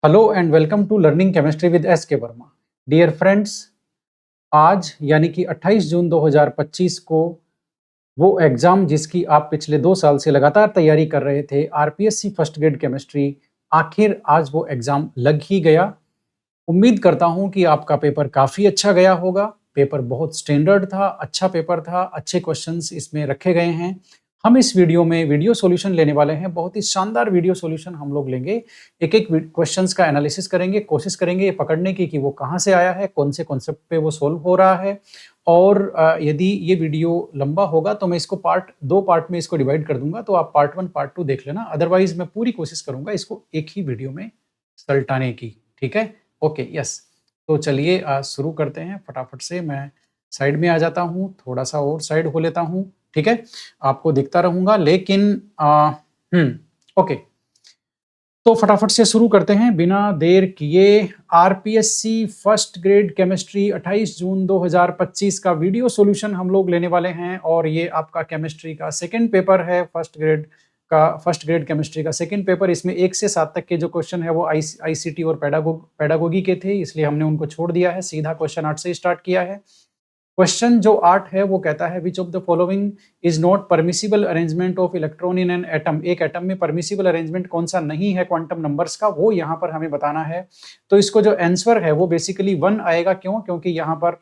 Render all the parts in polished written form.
Hello and welcome to learning chemistry with S K Verma. Dear friends, आज यानी कि 28 जून 2025 को वो एग्जाम जिसकी आप पिछले 2 साल से लगातार तैयारी कर रहे थे, आरपीएससी फर्स्ट ग्रेड केमिस्ट्री, आखिर आज वो एग्जाम लग ही गया। उम्मीद करता हूं कि आपका पेपर काफी अच्छा गया होगा। पेपर बहुत स्टैंडर्ड था, अच्छा पेपर था, अच्छे क्वेश्चंस इसमें रखे गए हैं। हम इस वीडियो में वीडियो सॉल्यूशन लेने वाले हैं, बहुत ही शानदार वीडियो सॉल्यूशन हम लोग लेंगे। एक एक क्वेश्चंस का एनालिसिस करेंगे, कोशिश करेंगे ये पकड़ने की कि वो कहाँ से आया है, कौन से कॉन्सेप्ट पे वो सोल्व हो रहा है। और यदि ये वीडियो लंबा होगा तो मैं इसको दो पार्ट में इसको डिवाइड कर दूंगा, तो आप पार्ट 1 पार्ट 2 देख लेना। अदरवाइज मैं पूरी कोशिश करूंगा इसको एक ही वीडियो में सल्टाने की। ठीक है, ओके, यस। तो चलिए शुरू करते हैं फटाफट से। मैं साइड में आ जाता हूँ, थोड़ा सा और साइड हो लेता हूँ। ठीक है, आपको दिखता रहूंगा लेकिन ओके। तो फटाफट से शुरू करते हैं बिना देर किए। आरपीएससी फर्स्ट ग्रेड केमिस्ट्री 28 जून 2025 का वीडियो सॉल्यूशन हम लोग लेने वाले हैं, और ये आपका केमिस्ट्री का सेकंड पेपर है। फर्स्ट ग्रेड केमिस्ट्री का सेकंड पेपर। इसमें 1 से 7 तक के जो क्वेश्चन है वो आईसीटी और पेडागोगी के थे, इसलिए हमने उनको छोड़ दिया है, सीधा क्वेश्चन 8 से स्टार्ट किया है। क्वेश्चन जो 8 है वो कहता है which of the following is not permissible arrangement of electron in an atom. एक एटम में परमिसिबल अरेंजमेंट कौन सा नहीं है क्वांटम नंबर्स का, वो यहाँ पर हमें बताना है। तो इसको जो आंसर है वो बेसिकली 1 आएगा। क्यों? क्योंकि यहाँ पर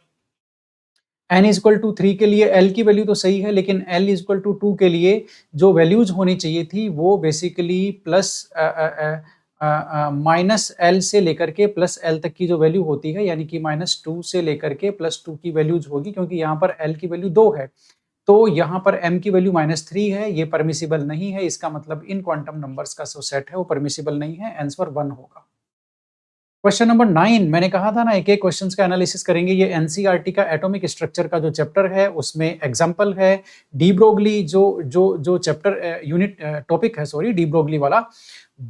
n इज इक्वल टू 3 के लिए l की वैल्यू तो सही है, लेकिन l इज इक्वल टू 2 के लिए जो वैल्यूज होनी चाहिए थी वो बेसिकली प्लस माइनस एल से लेकर के प्लस एल तक की जो वैल्यू होती है, यानी कि -2 से लेकर के +2 की वैल्यूज होगी। क्योंकि यहाँ पर एल की वैल्यू 2 है, तो यहाँ पर m की वैल्यू -3 है, ये परमिसिबल नहीं है। इसका मतलब इन क्वांटम नंबर्स का जो सेट है वो परमिसिबल नहीं है। आंसर 1 होगा। क्वेश्चन नंबर 9, मैंने कहा था ना एक एक क्वेश्चंस का एनालिसिस करेंगे। ये एनसीईआरटी का एटॉमिक स्ट्रक्चर का जो चैप्टर है उसमें एग्जांपल है डी ब्रोगली, जो जो जो चैप्टर यूनिट टॉपिक है, सॉरी, डी ब्रोगली वाला।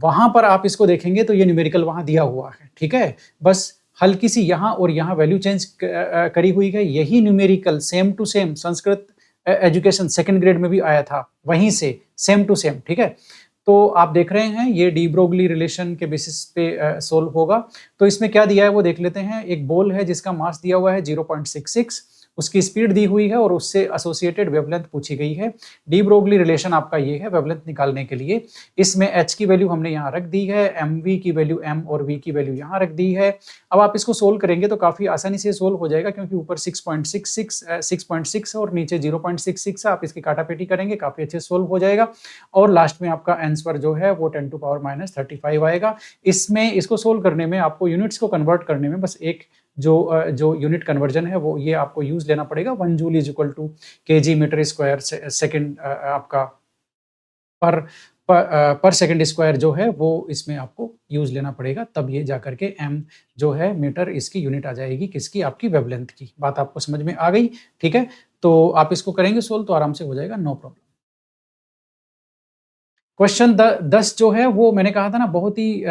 वहां पर आप इसको देखेंगे तो ये न्यूमेरिकल वहां दिया हुआ है। ठीक है, बस हल्की सी यहाँ और यहाँ वैल्यू चेंज करी हुई है। यही numerical same to same Sanskrit education second grade में भी आया था, वहीं से सेम टू सेम। ठीक है, तो आप देख रहे हैं ये डी ब्रोगली रिलेशन के बेसिस पे सोल्व होगा। तो इसमें क्या दिया है वो देख लेते हैं। एक बॉल है जिसका मास दिया हुआ है 0.66, उसकी स्पीड दी हुई है और उससे एसोसिएटेड वेवलेंथ पूछी गई है। डी ब्रोगली रिलेशन आपका ये है वेवलेंथ निकालने के लिए। इसमें एच की वैल्यू हमने यहाँ रख दी है, एम वी की वैल्यू एम और वी की वैल्यू यहाँ रख दी है। अब आप इसको सोल्व करेंगे तो काफी आसानी से सोल्व हो जाएगा, क्योंकि ऊपर 6.6 है और नीचे 0.66 है। आप इसकी काटापेटी करेंगे, काफी अच्छे सोल्व हो जाएगा। और लास्ट में आपका आंसर जो है वो 10⁻⁻35 आएगा। इसमें इसको सोल्व करने में आपको यूनिट्स को कन्वर्ट करने में बस एक जो यूनिट कन्वर्जन है वो ये आपको यूज लेना पड़ेगा। 1 joule is equal to kg metre square second आपका पर सेकेंड स्क्वायर जो है वो इसमें आपको यूज लेना पड़ेगा, तब ये जाकर के m जो है मीटर इसकी यूनिट आ जाएगी, किसकी? आपकी वेवलेंथ की। बात आपको समझ में आ गई? ठीक है, तो आप इसको करेंगे सोल्व तो आराम से हो जाएगा, नो प्रॉब्लम। क्वेश्चन 10 जो है वो मैंने कहा था ना बहुत ही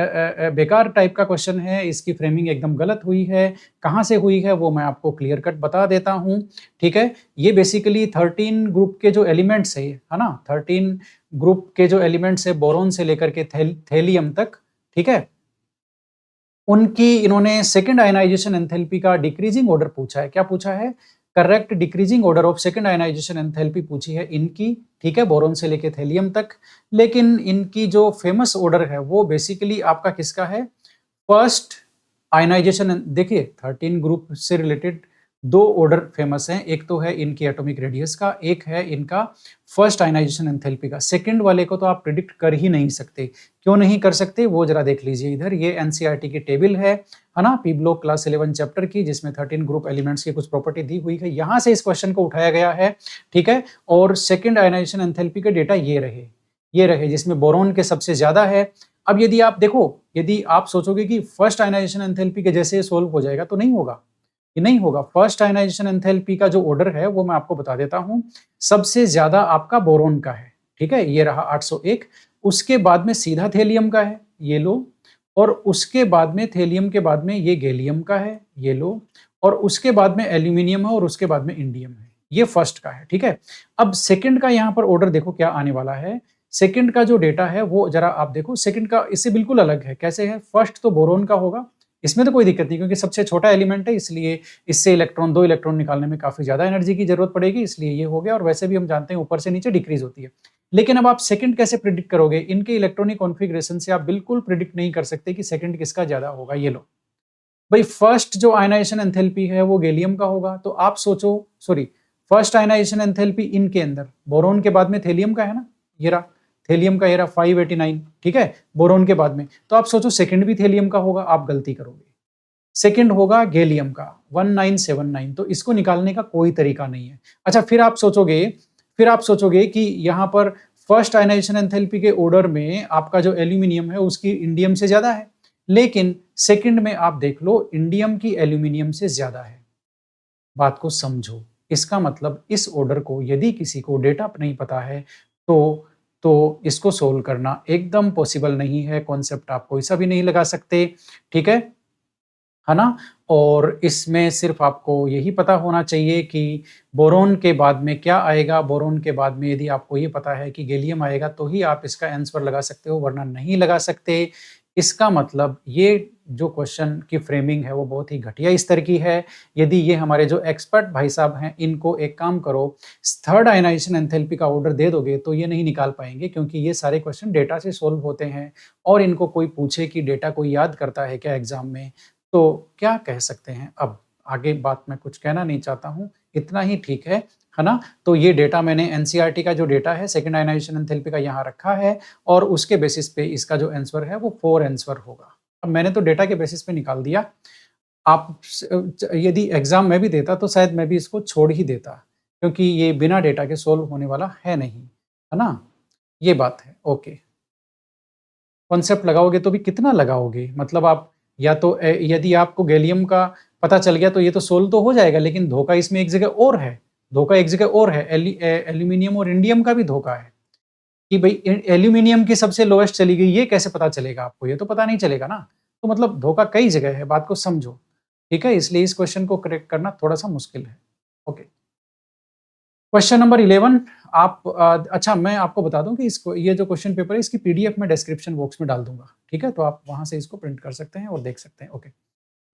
बेकार टाइप का क्वेश्चन है। इसकी फ्रेमिंग एकदम गलत हुई है। कहाँ से हुई है वो मैं आपको क्लियर कट बता देता हूँ। ठीक है, ये बेसिकली 13 ग्रुप के जो एलिमेंट्स है ना, 13 ग्रुप के जो एलिमेंट्स है बोरोन से लेकर के थेलियम तक, ठीक है, उनकी इन्होंने सेकंड आयनाइजेशन एंथैल्पी का डिक्रीजिंग ऑर्डर पूछा है। क्या पूछा है? Correct decreasing order of second ionisation enthalpy पूछी है इनकी। ठीक है, बोरोन से लेके थेलियम तक। लेकिन इनकी जो फेमस ऑर्डर है वो बेसिकली आपका किसका है? First ionisation. देखिए 13 ग्रुप से रिलेटेड 2 ऑर्डर फेमस हैं। एक तो है इनकी एटॉमिक रेडियस का, एक है इनका फर्स्ट आयनाइजेशन एंथैल्पी का। सेकंड वाले को तो आप प्रिडिक्ट कर ही नहीं सकते। क्यों नहीं कर सकते वो जरा देख लीजिए इधर। ये एनसीईआरटी की टेबल है ना, पी ब्लॉक क्लास 11 चैप्टर की, जिसमें 13 ग्रुप एलिमेंट्स की कुछ प्रॉपर्टी दी हुई है। यहां से इस क्वेश्चन को उठाया गया है। ठीक है, और सेकंड आयनाइजेशन एंथैल्पी के डेटा ये रहे जिसमें बोरोन के सबसे ज्यादा है। अब यदि आप देखो, यदि आप सोचोगे कि फर्स्ट आयनाइजेशन एंथैल्पी के जैसे सोल्व हो जाएगा, तो नहीं होगा। ये नहीं होगा। फर्स्ट आयनाइजेशन एंथैल्पी का जो ऑर्डर है वो मैं आपको बता देता हूं। सबसे ज्यादा आपका बोरोन का है। ठीक है, ये रहा 801। उसके बाद में सीधा थेलियम का है, ये लो। और उसके बाद में थेलियम के बाद में ये गैलियम का है, ये लो। और उसके बाद में एल्यूमिनियम है और उसके बाद में इंडियम है। ये फर्स्ट का है। ठीक है, अब सेकंड का यहां पर ऑर्डर देखो क्या आने वाला है। सेकंड का जो डेटा है वो जरा आप देखो, सेकंड का इससे बिल्कुल अलग है। कैसे है? फर्स्ट तो बोरोन का होगा, इसमें तो कोई दिक्कत नहीं क्योंकि सबसे छोटा एलिमेंट है, इसलिए इससे इलेक्ट्रॉन 2 इलेक्ट्रॉन निकालने में काफ़ी ज़्यादा एनर्जी की ज़रूरत पड़ेगी, इसलिए ये हो गया और वैसे भी हम जानते हैं ऊपर से नीचे डिक्रीज़ होती है। लेकिन अब आप सेकंड कैसे प्रिडिक्ट करोगे? इनके इलेक्ट्रॉनिक कॉन्फ़िगरेशन से आप बिल्कुल प्रिडिक्ट नहीं कर सकते कि सेकंड किसका ज़्यादा होगा। ये लो, भाई फर्स्ट जो आयनाइजेशन एंथैल्पी है वो गैलियम का होगा, तो आप सोचो, सॉरी, फर्स्ट आयनाइजेशन एंथैल्पी इनके अंदर बोरोन के बाद में थेलियम का है ना, ये रहा थेलियम का, ये रहा 589, ठीक है, बोरोन के बाद में। तो आप सोचो सेकंड भी थेलियम का होगा, आप गलती करोगे। सेकंड होगा गैलियम का 1979, तो इसको निकालने का कोई तरीका नहीं है। अच्छा, फिर आप सोचोगे कि यहाँ पर फर्स्ट आयनाइजेशन एंथैल्पी के ऑर्डर में आपका जो एल्यूमिनियम है उसकी इंडियम से ज्यादा है, लेकिन सेकंड में आप देख लो इंडियम की एल्यूमिनियम से ज्यादा है। बात को समझो, इसका मतलब इस ऑर्डर को यदि किसी को डेटा नहीं पता है तो इसको सोल्व करना एकदम पॉसिबल नहीं है। कॉन्सेप्ट आप कोई सा भी नहीं लगा सकते, ठीक है ना? और इसमें सिर्फ आपको यही पता होना चाहिए कि बोरोन के बाद में क्या आएगा। बोरोन के बाद में यदि आपको ये पता है कि गैलियम आएगा तो ही आप इसका आंसर लगा सकते हो, वरना नहीं लगा सकते। इसका मतलब ये जो क्वेश्चन की फ्रेमिंग है वो बहुत ही घटिया स्तर की है। यदि ये हमारे जो एक्सपर्ट भाई साहब हैं इनको एक काम करो, थर्ड आयनाइजेशन एंथैल्पी का ऑर्डर दे दोगे तो ये नहीं निकाल पाएंगे, क्योंकि ये सारे क्वेश्चन डेटा से सोल्व होते हैं। और इनको कोई पूछे कि डेटा कोई याद करता है क्या एग्जाम में, तो क्या कह सकते हैं। अब आगे बात मैं कुछ कहना नहीं चाहता हूँ, इतना ही ठीक है ना? तो ये डेटा मैंने एनसीईआरटी का जो डेटा है सेकंड आयनाइजेशन एंथैल्पी का यहाँ रखा है, और उसके बेसिस पे इसका जो आंसर है वो 4 आंसर होगा। अब मैंने तो डेटा के बेसिस पे निकाल दिया। आप यदि एग्जाम में भी देता तो शायद मैं भी इसको छोड़ ही देता, क्योंकि ये बिना डेटा के सोल्व होने वाला है नहीं, है ना? ये बात है। ओके, कॉन्सेप्ट लगाओगे तो भी कितना लगाओगे? मतलब आप या तो यदि आपको गैलियम का पता चल गया तो ये तो सोल्व तो हो जाएगा, लेकिन धोखा इसमें एक जगह और है। धोखा एक जगह और है, एल्यूमिनियम और इंडियम का भी धोखा है कि भाई एल्यूमिनियम की सबसे लोएस्ट चली गई, ये कैसे पता चलेगा आपको? ये तो पता नहीं चलेगा ना। तो मतलब धोखा कई जगह है, बात को समझो, ठीक है? इसलिए इस क्वेश्चन को करेक्ट करना थोड़ा सा मुश्किल है। Okay, question number 11। आप अच्छा, मैं आपको बता दूं कि इसको, ये जो क्वेश्चन पेपर है इसकी पीडीएफ में डिस्क्रिप्शन बॉक्स में डाल दूंगा, ठीक है? तो आप वहां से इसको प्रिंट कर सकते हैं और देख सकते हैं। Okay,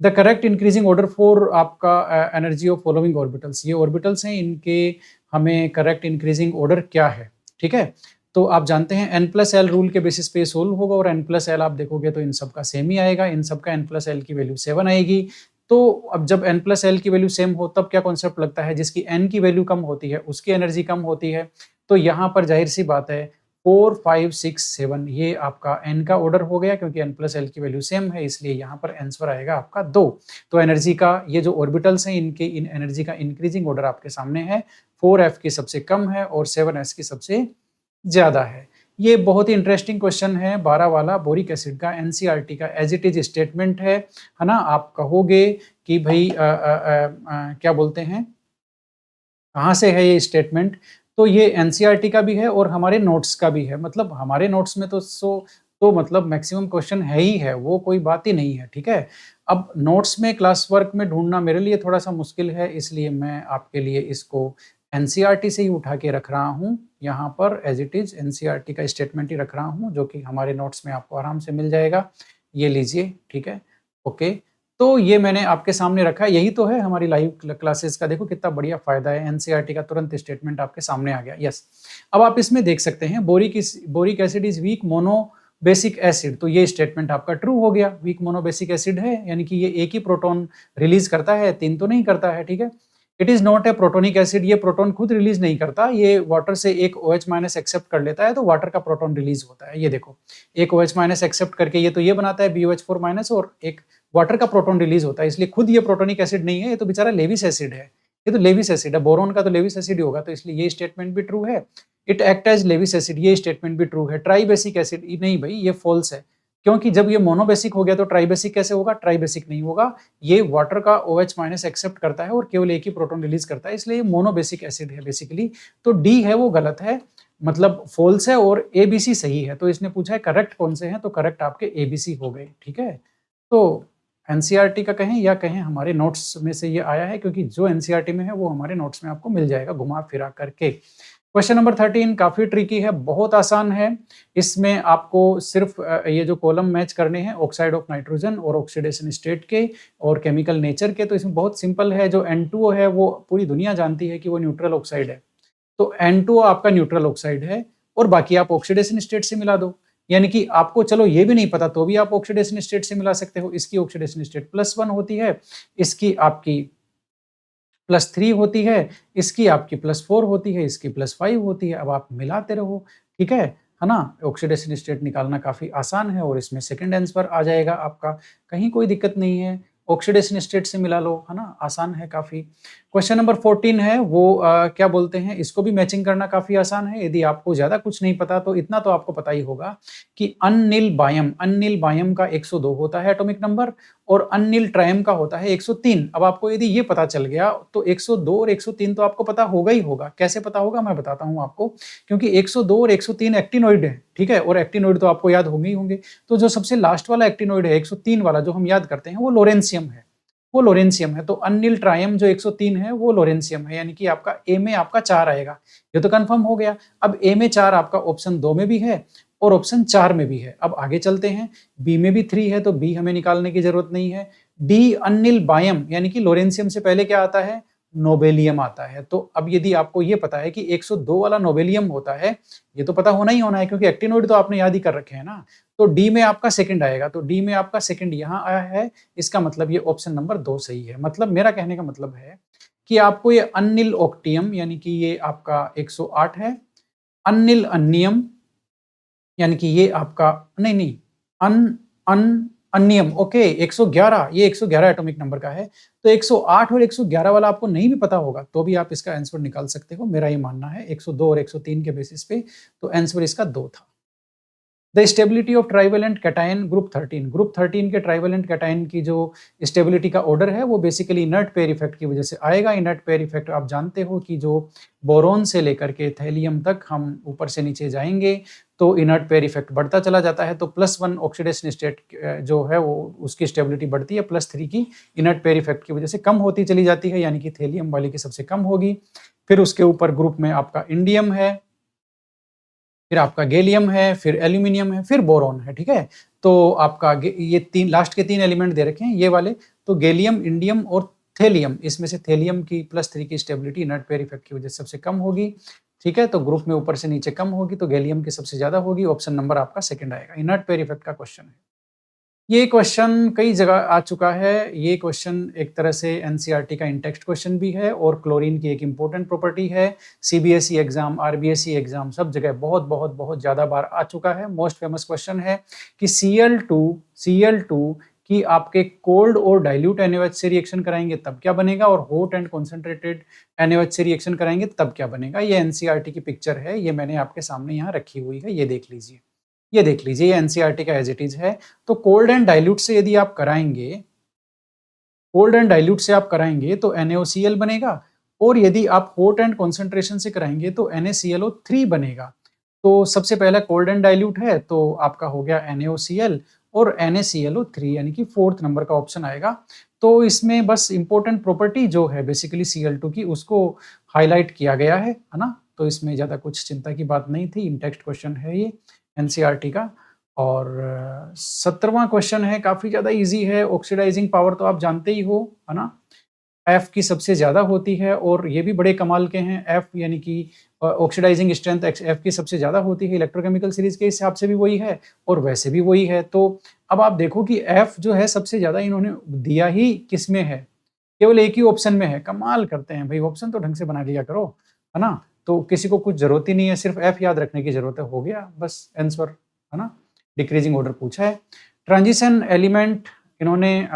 the correct increasing order for आपका एनर्जी ऑफ फॉलोइंग ऑर्बिटल्स, ये ऑर्बिटल्स हैं, इनके हमें करेक्ट इंक्रीजिंग ऑर्डर क्या है, ठीक है? तो आप जानते हैं एन प्लस एल रूल के बेसिस पे सोल्व होगा, और एन प्लस एल आप देखोगे तो इन सब का सेम ही आएगा, इन सब का एन प्लस एल की वैल्यू 7 आएगी। तो अब जब n प्लस एल की वैल्यू सेम हो तब क्या कॉन्सेप्ट लगता है, जिसकी n की वैल्यू कम होती है उसकी एनर्जी कम होती है। तो यहाँ पर जाहिर सी बात है 4, 5, 6, 7 ये आपका n का ऑर्डर हो गया, क्योंकि n प्लस एल की वैल्यू सेम है, इसलिए यहाँ पर आंसर आएगा आपका 2। तो एनर्जी का ये जो ऑर्बिटल्स हैं इनके इन एनर्जी का इंक्रीजिंग ऑर्डर आपके सामने है, 4f की सबसे कम है और 7s की सबसे ज्यादा है। ये बहुत ही इंटरेस्टिंग क्वेश्चन है 12 वाला, बोरिक एसिड का, एनसीईआरटी का एज इट इज स्टेटमेंट है ना? आप कहोगे कि भाई क्या बोलते हैं, कहाँ से है ये स्टेटमेंट? तो ये एनसीईआरटी का भी है और हमारे नोट्स का भी है। मतलब हमारे नोट्स में तो मतलब मैक्सिमम क्वेश्चन है ही है, वो कोई बात ही नहीं है, ठीक है? अब नोट्स में क्लास वर्क में ढूंढना मेरे लिए थोड़ा सा मुश्किल है, इसलिए मैं आपके लिए इसको एनसीईआरटी से ही उठा के रख रहा हूँ। यहाँ पर एज इट इज एनसीईआरटी का स्टेटमेंट ही रख रहा हूँ, जो कि हमारे नोट्स में आपको आराम से मिल जाएगा। ये लीजिए, ठीक है? ओके, तो ये मैंने आपके सामने रखा है, यही तो है हमारी लाइव क्लासेस का। देखो कितना बढ़िया फायदा है, एनसीईआरटी का तुरंत स्टेटमेंट आपके सामने आ गया। यस, अब आप इसमें देख सकते हैं boric acid is weak mono basic acid, तो ये स्टेटमेंट आपका ट्रू हो गया। वीक मोनो बेसिक एसिड है, यानी कि ये एक ही प्रोटॉन रिलीज करता है, 3 तो नहीं करता है, ठीक है? It is not a protonic acid, ये प्रोटॉन खुद रिलीज नहीं करता, ये वाटर से एक OH माइनस एक्सेप्ट कर लेता है, तो वाटर का प्रोटॉन रिलीज होता है। ये देखो, एक OH माइनस एक्सेप्ट करके ये तो ये बनाता है BOH4 माइनस, और एक वाटर का प्रोटॉन रिलीज होता है, इसलिए खुद ये प्रोटोनिक एसिड नहीं है, ये तो बेचारा लेविस एसिड है। ये तो लेविस एसिड है, बोरोन का तो लेविस एसिड ही होगा, तो इसलिए ये स्टेटमेंट भी ट्रू है। It act as Lewis acid, ये स्टेटमेंट भी ट्रू है। ट्राइबेसिक एसिड नहीं भाई, ये फॉल्स है, क्योंकि जब ये मोनोबेसिक हो गया तो ट्राइबेसिक कैसे होगा? ट्राइबेसिक नहीं होगा, ये वाटर का OH माइनस एक्सेप्ट करता है और केवल एक ही प्रोटॉन रिलीज करता है, इसलिए मोनोबेसिक एसिड है बेसिकली। तो डी है वो गलत है, मतलब फॉल्स है, और ABC सही है। तो इसने पूछा है करेक्ट कौन से हैं, तो करेक्ट आपके ABC हो गए, ठीक है? तो एनसीईआरटी का कहें या कहें हमारे नोट्स में से ये आया है, क्योंकि जो एनसीईआरटी में है वो हमारे नोट्स में आपको मिल जाएगा घुमा फिरा करके। क्वेश्चन नंबर 13 काफी ट्रिकी है, बहुत आसान है। इसमें आपको सिर्फ ये जो कॉलम मैच करने हैं ऑक्साइड ऑफ नाइट्रोजन और ऑक्सीडेशन स्टेट के और केमिकल नेचर के। तो इसमें बहुत सिंपल है, जो N2O है वो पूरी दुनिया जानती है कि वो न्यूट्रल ऑक्साइड है, तो N2O आपका न्यूट्रल ऑक्साइड है और बाकी आप ऑक्सीडेशन स्टेट से मिला दो। यानी कि आपको चलो ये भी नहीं पता तो भी आप ऑक्सीडेशन स्टेट से मिला सकते हो। इसकी ऑक्सीडेशन स्टेट +1 होती है, इसकी आपकी +3 होती है, इसकी आपकी +4 होती है, इसकी +5 होती है। अब आप मिलाते रहो, ठीक है ना? ऑक्सीडेशन स्टेट निकालना काफ़ी आसान है और इसमें सेकंड आंसर आ जाएगा आपका, कहीं कोई दिक्कत नहीं है। ऑक्सीडेशन स्टेट से मिला लो, है ना? आसान है काफ़ी। क्वेश्चन नंबर 14 है वो क्या बोलते हैं, इसको भी मैचिंग करना काफ़ी आसान है। यदि आपको ज़्यादा कुछ नहीं पता तो इतना तो आपको पता ही होगा कि अनिल बायम का 102 होता है एटॉमिक नंबर और अनिल ट्रायम का होता है 103। अब आपको यदि ये पता चल गया तो 102 और 103 तो आपको पता होगा ही होगा। कैसे पता होगा मैं बताता हूँ आपको, क्योंकि 102 और 103 एक्टिनोइड है, ठीक है, और एक्टिनोइड तो आपको याद होंगे ही होंगे। तो जो सबसे लास्ट वाला एक्टिनोइड है 103 वाला जो हम याद करते हैं वो लोरेंसियम है, वो लोरेंसियम है। तो अनिल ट्रायम जो 103 है वो लोरेंसियम है, यानी कि आपका ए में आपका 4 आएगा। ये तो कंफर्म हो गया। अब ए में 4 आपका ऑप्शन 2 में भी है और ऑप्शन 4 में भी है। अब आगे चलते हैं, बी में भी 3 है तो बी हमें निकालने की जरूरत नहीं है। डी अनिल बायम यानी कि लोरेंसियम से पहले क्या आता है, नोबेलियम आता है। तो अब यदि आपको ये पता है कि 102 वाला नोबेलियम होता है, ये तो पता होना ही होना है क्योंकि एक्टिनोइड तो आपने याद ही कर रखे हैं ना। तो डी में आपका सेकंड आएगा, तो डी में आपका सेकंड यहाँ आया है, इसका मतलब ये ऑप्शन नंबर 2 सही है। मतलब मेरा कहने का मतलब है कि आपको ये अनिल ऑक्टियम यानी कि ये आपका 108 है, अनिल अन्नियम यानी कि ये आपका नहीं अन अन अन्नियम ओके 111, ये 111 एटॉमिक नंबर का है। तो 108 और 111 वाला आपको नहीं भी पता होगा तो भी आप इसका आंसर निकाल सकते हो, मेरा ये मानना है 102 और 103 के बेसिस पे। तो आंसर इसका 2 था। The stability of trivalent cation group 13 के ट्राइवेलेंट कैटायन की जो स्टेबिलिटी का ऑर्डर है वो बेसिकली इनर्ट पेयर इफेक्ट की वजह से आएगा। इनर्ट पेयर इफेक्ट आप जानते हो कि जो बोरोन से लेकर के थैलियम तक हम ऊपर से नीचे जाएंगे तो इनर्ट पेयर इफेक्ट बढ़ता चला जाता है। तो +1 ऑक्सीडेशन स्टेट जो है वो उसकी स्टेबिलिटी बढ़ती है, +3 की इनर्ट पेयर इफेक्ट की वजह से कम होती चली जाती है, यानी कि थैलियम वाली की सबसे कम होगी। फिर उसके ऊपर ग्रुप में आपका इंडियम है, फिर आपका गैलियम है, फिर एल्यूमिनियम है, फिर बोरॉन है, ठीक है। तो आपका ये तीन लास्ट के 3 एलिमेंट दे रखे हैं ये वाले, तो गैलियम, इंडियम और थैलियम, इसमें से थैलियम की +3 की स्टेबिलिटी इनर्ट पेयर इफेक्ट की वजह से सबसे कम होगी, ठीक है। तो ग्रुप में ऊपर से नीचे कम होगी तो गैलियम की सबसे ज्यादा होगी। ऑप्शन नंबर आपका सेकंड आएगा, इनर्ट पेयर इफेक्ट का क्वेश्चन है। ये क्वेश्चन कई जगह आ चुका है। ये क्वेश्चन एक तरह से एनसीईआरटी का इंटेक्स्ट क्वेश्चन भी है और क्लोरीन की एक इंपॉर्टेंट प्रॉपर्टी है। सीबीएसई एग्जाम, आरबीएसई एग्जाम सब जगह बहुत बहुत बहुत ज्यादा बार आ चुका है। मोस्ट फेमस क्वेश्चन है कि Cl2 की आपके कोल्ड और डाइल्यूट NaOH से रिएक्शन कराएंगे तब क्या बनेगा और हॉट एंड कॉन्सेंट्रेटेड NaOH से रिएक्शन कराएंगे तब क्या बनेगा। ये एनसीईआरटी की पिक्चर है, ये मैंने आपके सामने यहाँ रखी हुई है, ये देख लीजिए, ये देख लीजिए, ये एनसीईआरटी का एज इट इज है। तो कोल्ड एंड डाइल्यूट से यदि आप कराएंगे, कोल्ड एंड डाइल्यूट से आप कराएंगे तो NaOCl बनेगा और यदि आप हॉट एंड कॉन्सेंट्रेशन से कराएंगे तो NaClO3 बनेगा। तो सबसे पहला कोल्ड एंड डाइल्यूट है तो आपका हो गया NaOCl और NaClO3 यानी कि 4th नंबर का ऑप्शन आएगा। तो इसमें बस इंपॉर्टेंट प्रॉपर्टी जो है बेसिकली Cl2 की उसको हाईलाइट किया गया है ना। तो इसमें ज्यादा कुछ चिंता की बात नहीं थी, इंटेक्स्ट क्वेश्चन है ये एनसीईआरटी का। और 17वां क्वेश्चन है, काफी ज्यादा इजी है। ऑक्सीडाइजिंग पावर तो आप जानते ही हो, है ना, एफ की सबसे ज्यादा होती है और ये भी बड़े कमाल के हैं। एफ यानी कि ऑक्सीडाइजिंग स्ट्रेंथ एफ की सबसे ज्यादा होती है, इलेक्ट्रोकेमिकल सीरीज के हिसाब से भी वही है और वैसे भी वही है। तो अब आप देखो कि एफ जो है सबसे ज्यादा इन्होंने दिया ही किसमें है, केवल एक ही ऑप्शन में है। कमाल करते हैं भाई, ऑप्शन तो ढंग से बना लिया करो, है ना। तो किसी को कुछ जरूरत ही नहीं है, सिर्फ एफ याद रखने की जरूरत है, हो गया बस आंसर, है ना। डिक्रीजिंग ऑर्डर पूछा है। ट्रांजिशन एलिमेंट इन्होंने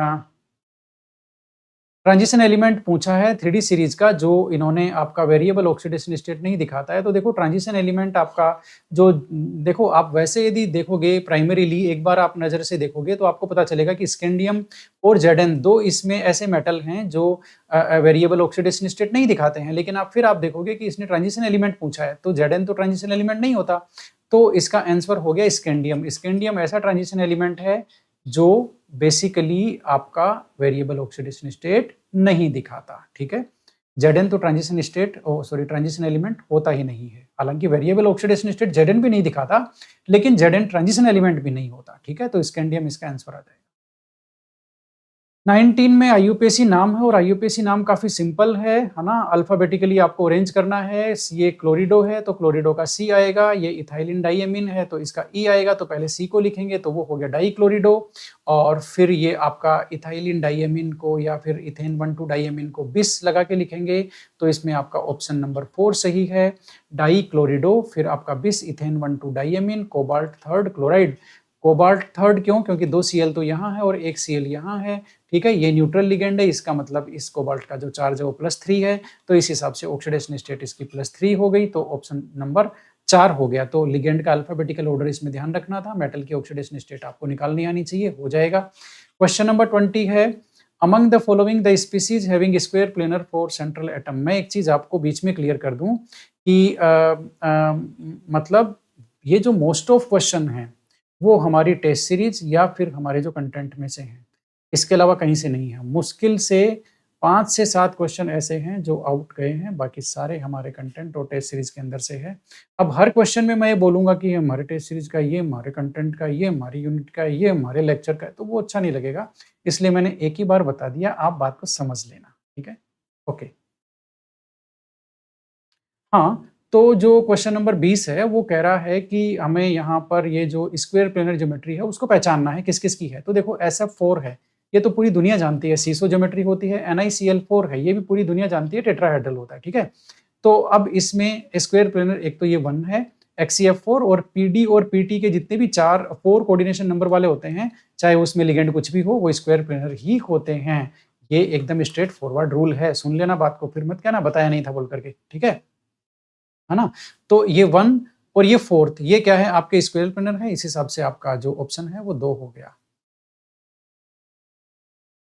ट्रांजिशन एलिमेंट पूछा है 3D सीरीज का, जो इन्होंने आपका वेरिएबल ऑक्सीडेशन स्टेट नहीं दिखाता है। तो देखो ट्रांजिशन एलिमेंट आपका जो, देखो आप वैसे यदि देखोगे प्राइमरीली एक बार आप नजर से देखोगे तो आपको पता चलेगा कि स्कैंडियम और Zn दो इसमें ऐसे मेटल हैं जो वेरिएबल ऑक्सीडेशन स्टेट नहीं दिखाते हैं। लेकिन आप फिर आप देखोगे कि इसने ट्रांजिशन एलिमेंट पूछा है तो Zn तो ट्रांजिशन एलिमेंट नहीं होता। तो इसका आंसर हो गया स्कैंडियम। स्कैंडियम ऐसा ट्रांजिशन एलिमेंट है जो बेसिकली आपका वेरिएबल ऑक्सीडेशन स्टेट नहीं दिखाता, ठीक है। Zn तो transition state sorry transition element होता ही नहीं है। हालांकि वेरिएबल ऑक्सीडेशन स्टेट Zn भी नहीं दिखाता, लेकिन Zn ट्रांजिशन एलिमेंट भी नहीं होता। ठीक है, तो स्कैंडियम इसका आंसर आ जाएगा। 19 में आईयूपीएसी नाम है और आईयूपीएसी नाम काफी सिंपल है ना। अल्फाबेटिकली आपको अरेंज करना है। ये क्लोरिडो है तो क्लोरिडो का सी आएगा, ये इथाइलिन डाइएमीन है तो इसका ई आएगा, तो पहले सी को लिखेंगे तो वो हो गया डाइक्लोरिडो, और फिर ये आपका इथाइलिन डाइएमीन को या फिर इथेन 1,2 डाइएमीन को बिस लगा के लिखेंगे, तो इसमें आपका ऑप्शन नंबर 4 सही है, डाइक्लोरिडो। फिर आपका बिस ethane 1,2 diamine, cobalt third chloride. Cobalt third क्यों? क्योंकि 2 Cl तो यहाँ है और 1 Cl यहाँ है। ठीक है, ये न्यूट्रल लिगेंड है, इसका मतलब इस कोबाल्ट का जो चार्ज है वो +3 है, तो इस हिसाब से ऑक्सीडेशन स्टेट इसकी +3 हो गई, तो ऑप्शन नंबर 4 हो गया। तो लिगेंड का अल्फाबेटिकल ऑर्डर इसमें ध्यान रखना था। मेटल की ऑक्सीडेशन स्टेट आपको निकालनी आनी चाहिए, हो जाएगा। क्वेश्चन नंबर 20 है, among the following the species having square planar for central atom. मैं एक चीज आपको बीच में क्लियर कर दूं कि मतलब ये जो मोस्ट ऑफ क्वेश्चन है वो हमारी टेस्ट सीरीज या फिर हमारे जो कंटेंट में से हैं, इसके अलावा कहीं से नहीं है। मुश्किल से 5 से 7 क्वेश्चन ऐसे हैं जो आउट गए हैं, बाकी सारे हमारे कंटेंट और टेस्ट सीरीज के अंदर से है। अब हर क्वेश्चन में मैं ये बोलूंगा कि हमारे टेस्ट सीरीज का, ये हमारे कंटेंट का, ये हमारी यूनिट का, ये हमारे लेक्चर का है, तो वो अच्छा नहीं लगेगा, इसलिए मैंने एक ही बार बता दिया, आप बात को समझ लेना। ठीक है, ओके। हाँ, तो जो क्वेश्चन नंबर 20 है वो कह रहा है कि हमें यहाँ पर ये जो स्क्वायर प्लेनर ज्योमेट्री है उसको पहचानना है किस किस की है। तो देखो SF4 है, ये तो पूरी दुनिया जानती है, सीसो ज्योमेट्री होती है। NiCl4 है, ये भी पूरी दुनिया जानती है, टेट्राहेड्रल होता है। ठीक है, तो अब इसमें स्क्वायर प्लेनर एक तो ये 1 है XCF4, और PD और PT के जितने भी 4 कोऑर्डिनेशन नंबर वाले होते हैं, चाहे उसमें लिगेंड कुछ भी हो, वो स्क्वायर प्लेनर ही होते हैं। ये एकदम स्ट्रेट फॉरवर्ड रूल है, सुन लेना बात को, फिर मत कहना बताया नहीं था बोल करके। ठीक है ना। तो ये 1 और ये 4th, ये क्या है? आपके स्क्वायर प्लेनर है, इस हिसाब से आपका जो ऑप्शन है वो 2 हो गया।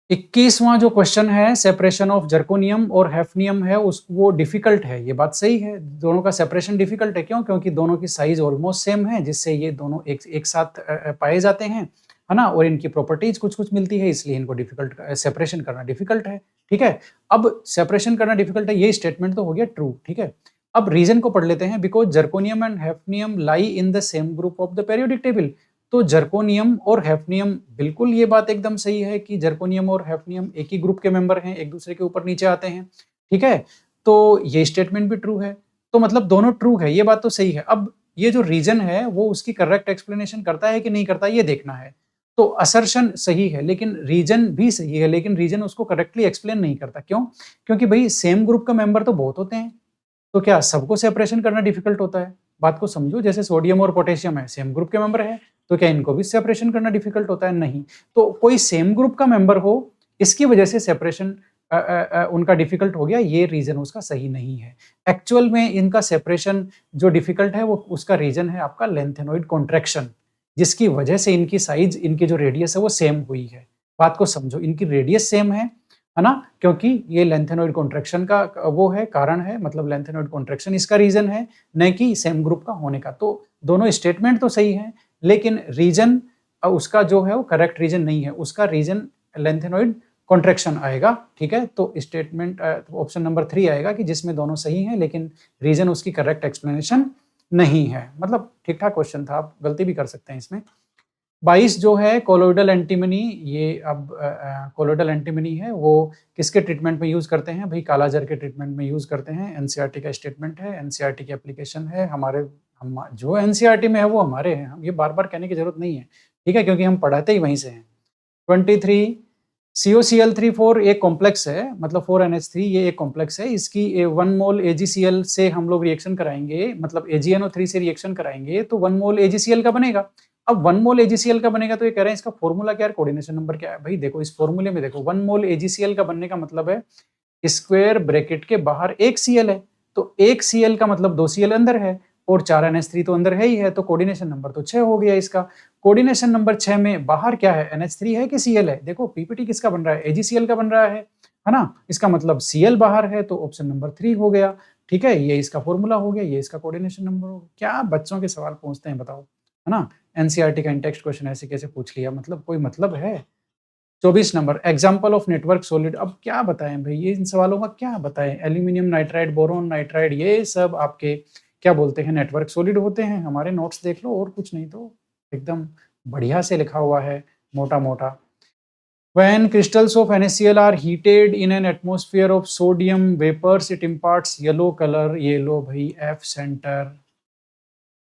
21वां जो क्वेश्चन है, सेपरेशन ऑफ जर्कोनियम और हैफनियम है, उस वो डिफिकल्ट है। ये बात सही है, दोनों का सेपरेशन डिफिकल्ट है। क्यों? क्योंकि दोनों की साइज ऑलमोस्ट सेम है, जिससे ये दोनों एक साथ पाए जाते हैं, है ना, और इनकी प्रॉपर्टीज कुछ कुछ मिलती है, इसलिए इनको डिफिकल्ट सेपरेशन करना डिफिकल्ट है। ठीक है, अब सेपरेशन करना डिफिकल्ट है, ये स्टेटमेंट तो हो गया ट्रू। ठीक है, अब रीजन को पढ़ लेते हैं। Because zirconium and hafnium lie in the same group of the periodic table. तो जर्कोनियम और हैफनियम, बिल्कुल ये बात एकदम सही है कि जर्कोनियम और हैफनियम एक ही ग्रुप के मेंबर हैं, एक दूसरे के ऊपर नीचे आते हैं। ठीक है, तो ये स्टेटमेंट भी ट्रू है, तो मतलब दोनों ट्रू है, ये बात तो सही है। अब ये जो रीजन है वो उसकी करेक्ट एक्सप्लेनेशन करता है कि नहीं करता, ये देखना है। तो असर्शन सही है, लेकिन रीजन भी सही है, लेकिन रीजन उसको करेक्टली एक्सप्लेन नहीं करता। क्यों? क्योंकि भाई सेम ग्रुप का मेंबर तो बहुत होते हैं, तो क्या सबको सेपरेशन करना डिफिकल्ट होता है? बात को समझो, जैसे सोडियम और पोटेशियम है, सेम ग्रुप के मेंबर है, तो क्या इनको भी सेपरेशन करना डिफिकल्ट होता है? नहीं। तो कोई सेम ग्रुप का मेंबर हो, इसकी वजह से सेपरेशन उनका डिफिकल्ट हो गया, ये रीजन उसका सही नहीं है। एक्चुअल में इनका सेपरेशन जो डिफिकल्ट है वो उसका रीजन है आपका लेंथेनॉइड कॉन्ट्रैक्शन, जिसकी वजह से इनकी साइज, इनकी जो रेडियस है वो सेम हुई है। बात को समझो, इनकी रेडियस सेम है ना, क्योंकि ये लेंथेनॉइड कॉन्ट्रैक्शन का वो है, कारण है, मतलब लेंथेनॉइड कॉन्ट्रैक्शन इसका रीजन है, न कि सेम ग्रुप का होने का। तो दोनों स्टेटमेंट तो सही है, लेकिन रीजन उसका जो है वो करेक्ट रीजन नहीं है, उसका रीजन लेंथेनॉइड कॉन्ट्रैक्शन आएगा। ठीक है, तो स्टेटमेंट ऑप्शन नंबर 3 आएगा कि जिसमें दोनों सही हैं, लेकिन रीजन उसकी करेक्ट एक्सप्लेनेशन नहीं है। मतलब ठीक ठाक क्वेश्चन था, आप गलती भी कर सकते हैं इसमें। 22 जो है कोलोइडल एंटीमनी, ये अब कोलोइडल एंटीमनी है, वो किसके ट्रीटमेंट में यूज करते हैं? भाई कालाजार के ट्रीटमेंट में यूज करते हैं। एनसीईआरटी का स्टेटमेंट है, एनसीईआरटी की एप्लीकेशन है, हमारे हम जो एनसीईआरटी में है वो हमारे हैं, हम ये बार बार कहने की जरूरत नहीं है। ठीक है, क्योंकि हम पढ़ाते ही वहीं से हैं। 23 COCl34 एक कॉम्प्लेक्स है, मतलब 4NH3, ये एक कॉम्प्लेक्स है। इसकी 1 मोल AgCl से हम लोग रिएक्शन कराएंगे, मतलब AgNO3 से रिएक्शन कराएंगे, तो 1 मोल AgCl का बनेगा। अब 1 मोल AgCl का बनेगा, तो ये कह रहे हैं इसका फॉर्मूला क्या है, कोऑर्डिनेशन नंबर क्या है? भाई देखो, इस फॉर्मूले में देखो, 1 मोल AgCl का बनने का मतलब है स्क्वायर ब्रैकेट के बाहर एक Cl है, तो एक Cl का मतलब 2 Cl अंदर है, और 4NH3 तो अंदर है ही है, तो कोऑर्डिनेशन नंबर तो 6 हो गया इसका। कोऑर्डिनेशन नंबर 6 में बाहर क्या है? NH3 है कि Cl है? देखो पीपीटी किसका बन रहा है? AgCl का बन रहा है ना, इसका मतलब Cl बाहर है, तो ऑप्शन नंबर 3 हो गया। ठीक है, ये इसका फॉर्मूला हो गया, ये इसका कोऑर्डिनेशन नंबर हो गया। क्या बच्चों के सवाल पूछते हैं बताओ, है ना। एनसीईआरटी का इंटेक्स्ट क्वेश्चन ऐसे कैसे पूछ लिया, मतलब कोई मतलब है? 24 number example of network solid. अब क्या बताएं भाई, ये इन सवालों का क्या बताएं? एल्यूमिनियम नाइट्राइड, बोरोन नाइट्राइड, ये सब आपके क्या बोलते हैं, नेटवर्क सॉलिड होते हैं। हमारे नोट्स देख लो, और कुछ नहीं तो एकदम बढ़िया से लिखा हुआ है, मोटा मोटा। When crystals of NaCl are heated in an atmosphere of sodium vapors, it imparts yellow color। ये लो भाई,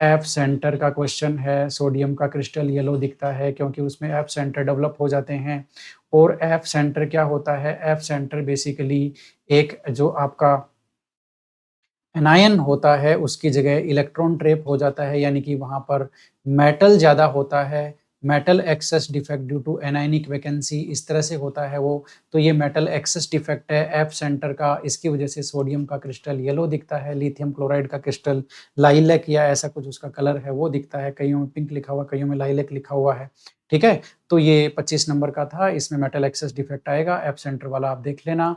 एफ सेंटर का क्वेश्चन है। सोडियम का क्रिस्टल येलो दिखता है क्योंकि उसमें एफ सेंटर डेवलप हो जाते हैं। और एफ सेंटर क्या होता है? एफ सेंटर बेसिकली एक जो आपका एनायन होता है उसकी जगह इलेक्ट्रॉन ट्रैप हो जाता है, यानी कि वहाँ पर मेटल ज़्यादा होता है। Metal excess defect due to anionic vacancy, इस तरह से होता है वो। तो ये मेटल एक्सेस डिफेक्ट है एफ सेंटर का, इसकी वजह से सोडियम का क्रिस्टल येलो दिखता है। लिथियम क्लोराइड का क्रिस्टल लाइलेक या ऐसा कुछ उसका कलर है वो दिखता है, कईयों में पिंक लिखा हुआ, कईयों में लाइलेक लिखा हुआ है। ठीक है, तो ये 25 नंबर का था, इसमें मेटल एक्सेस डिफेक्ट आएगा। एफ सेंटर वाला आप देख लेना।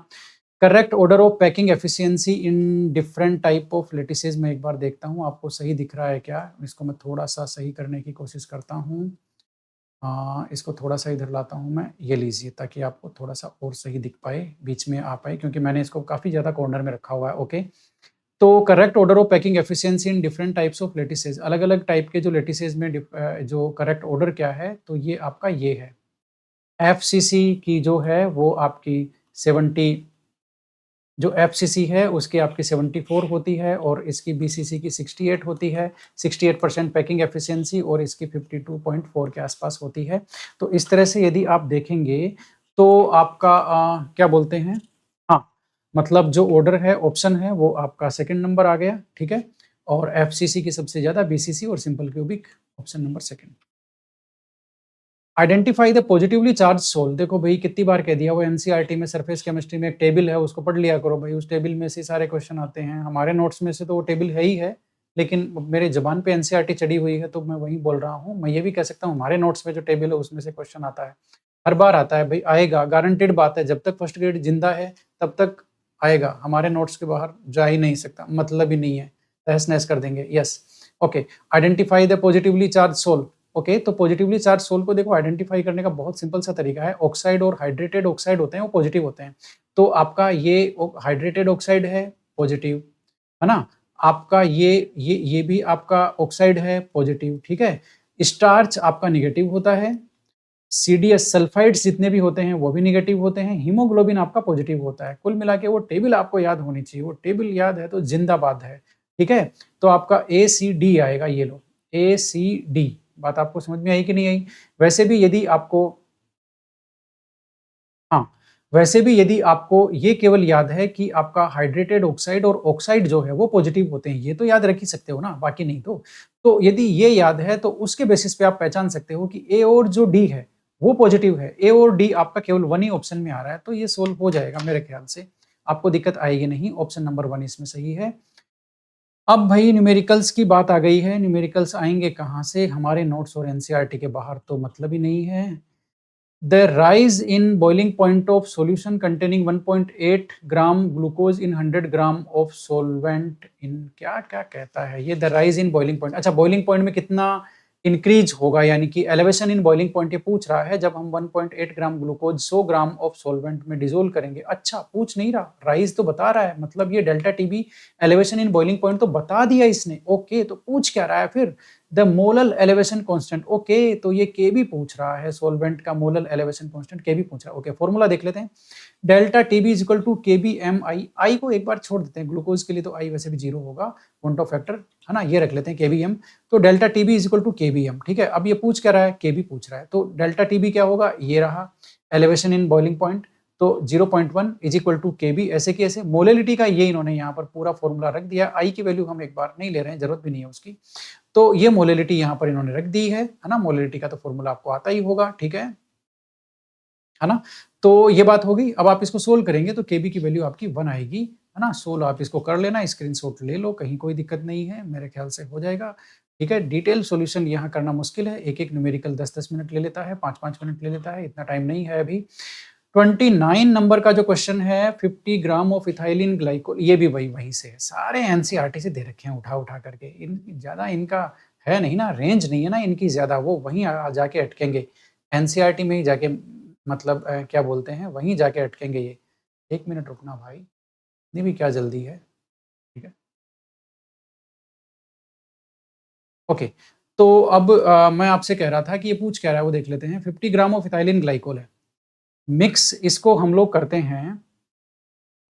Correct order of packing efficiency in different type of lattices. मैं एक बार देखता हूँ आपको सही दिख रहा है क्या, इसको मैं थोड़ा सा सही करने की कोशिश करता हूँ। इसको थोड़ा सा इधर लाता हूँ मैं, ये लीजिए, ताकि आपको थोड़ा सा और सही दिख पाए, बीच में आ पाए, क्योंकि मैंने इसको काफ़ी ज़्यादा कॉर्नर में रखा हुआ है। ओके, तो correct order of packing efficiency in different types of lattices, अलग अलग टाइप के जो लेटिसेज में जो करेक्ट ऑर्डर क्या है, तो ये आपका ये है। एफसीसी की जो है वो आपकी 70, जो एफसीसी है उसकी आपकी 74 होती है, और इसकी बीसीसी की 68 होती है। 68% पैकिंग एफिशिएंसी, और इसकी 52.4 के आसपास होती है। तो इस तरह से यदि आप देखेंगे तो आपका क्या बोलते हैं, हाँ, मतलब जो ऑर्डर है, ऑप्शन है, वो आपका सेकंड नंबर आ गया। ठीक है, और एफसीसी की सबसे ज्यादा, बीसीसी और simple cubic option number second. Identify the positively charged sol. देखो भाई, कितनी बार कह दिया, वो एनसीईआरटी में सरफेस केमिस्ट्री में एक टेबल है, उसको पढ़ लिया करो भाई। उस टेबल में से सारे क्वेश्चन आते हैं। हमारे नोट्स में से तो वो टेबल है ही है, लेकिन मेरे जबान पे एनसीईआरटी चढ़ी हुई है तो मैं वही बोल रहा हूँ। मैं ये भी कह सकता हूँ हमारे नोट्स में जो टेबल है उसमें से क्वेश्चन आता है, हर बार आता है भाई, आएगा, गारंटेड बात है। जब तक फर्स्ट ग्रेड जिंदा है तब तक आएगा, हमारे नोट्स के बाहर जा ही नहीं सकता, मतलब ही नहीं है, तहस नहस कर देंगे। Yes, okay. Identify the positively charged sol. Okay, तो पॉजिटिवली चार्ज सोल को देखो आइडेंटिफाई करने का बहुत सिंपल सा तरीका है। ऑक्साइड और हाइड्रेटेड ऑक्साइड होते हैं, वो पॉजिटिव होते हैं। तो आपका ये हाइड्रेटेड ऑक्साइड है, पॉजिटिव, है ना। आपका ये भी आपका ऑक्साइड है, पॉजिटिव। ठीक है, स्टार्च आपका निगेटिव होता है। सीडीएस सल्फाइड्स जितने भी होते हैं वो भी निगेटिव होते हैं। हीमोग्लोबिन आपका पॉजिटिव होता है। कुल मिला के वो टेबल आपको याद होनी चाहिए, वो टेबल याद है तो जिंदाबाद है। ठीक है, तो आपका ए सी डी आएगा, ये लो, ए सी डी। बात आपको समझ में आई कि नहीं आई? वैसे भी यदि आपको, हाँ, वैसे भी यदि आपको ये केवल याद है कि आपका हाइड्रेटेड ऑक्साइड और ऑक्साइड जो है वो पॉजिटिव होते हैं, ये तो याद रख ही सकते हो ना, बाकी नहीं तो यदि ये याद है तो उसके बेसिस पे आप पहचान सकते हो कि ए और जो डी है वो पॉजिटिव है। ए और डी आपका केवल वन ही ऑप्शन में आ रहा है, तो ये सोल्व हो जाएगा मेरे ख्याल से, आपको दिक्कत आएगी नहीं। ऑप्शन नंबर 1 इसमें सही है। अब भाई न्यूमेरिकल्स की बात आ गई है। न्यूमेरिकल्स आएंगे कहाँ से? हमारे नोट्स और एनसीईआरटी के बाहर तो मतलब ही नहीं है। The rise in boiling point of solution containing 1.8 gram glucose in 100 gram of solvent in, क्या क्या कहता है ये? The rise in boiling point, अच्छा, बॉइलिंग पॉइंट में कितना इंक्रीज होगा, यानी कि एलिवेशन इन बॉइलिंग पॉइंट ये पूछ रहा है। जब हम 1.8 gram glucose 100 gram of solvent में डिजोल्व करेंगे। अच्छा, पूछ नहीं रहा, राइज तो बता रहा है, मतलब ये delta TB elevation in boiling point तो बता दिया इसने। ओके, तो पूछ क्या रहा है फिर? The molal elevation constant. Okay, तो ये के भी पूछ रहा है, सॉल्वेंट का मोलल एलिवेशन कांस्टेंट के भी पूछ रहा है। ओके, फॉर्मूला देख लेते हैं। Delta TB is equal to K B M I. I को एक बार छोड़ देते हैं, ग्लूकोज के लिए तो आई वैसे भी जीरो होगा, पॉइंट ऑफ फैक्टर, है ना, ये रख लेते हैं के बी एम। तो delta TB is equal to K B M. ठीक है, अब ये पूछ क्या रहा है? के बी पूछ रहा है, तो डेल्टा टीबी क्या होगा? ये रहा एलिवेशन इन बॉइलिंग पॉइंट, तो 0.1 is equal to K B, ऐसे की ऐसे। मोलिलिटी का ये इन्होंने यहाँ पर पूरा फॉर्मूला रख दिया। आई की वैल्यू हम एक बार नहीं ले रहे हैं, जरूरत भी नहीं है उसकी। तो ये मोलिलिटी यहाँ पर इन्होंने रख दी है ना। मोलिलिटी का तो फॉर्मूला आपको आता ही होगा, ठीक है ना। तो ये बात होगी। अब आप इसको सोल्व करेंगे तो केबी की वैल्यू आपकी 1 आएगी, है ना। सोल्व आप इसको कर लेना, स्क्रीनशॉट ले लो, कहीं कोई दिक्कत नहीं है, मेरे ख्याल से हो जाएगा। ठीक है, डिटेल सॉल्यूशन यहाँ करना मुश्किल है, एक एक न्यूमेरिकल 10-10 मिनट ले लेता है, 5-5 मिनट ले लेता है, इतना टाइम नहीं है अभी। 29 नंबर का जो क्वेश्चन है, 50 ग्राम ऑफ इथाइलिन ग्लाइकोल, ये भी वही से है, सारे एनसीईआरटी से दे रखे हैं उठा उठा करके। ज्यादा इनका है नहीं ना, रेंज नहीं है ना इनकी ज्यादा, वो वहीं जाके अटकेंगे, एनसीईआरटी में ही जाके मतलब क्या बोलते हैं, वहीं जाके अटकेंगे ये। 1 मिनट रुकना भाई, इतनी भी क्या जल्दी है, ठीक है? ओके, तो अब मैं आपसे कह रहा था कि ये पूछ क्या रहा है वो देख लेते हैं। 50 ग्राम ऑफ इथाइलिन ग्लाइकोल है। मिक्स इसको हम लोग करते हैं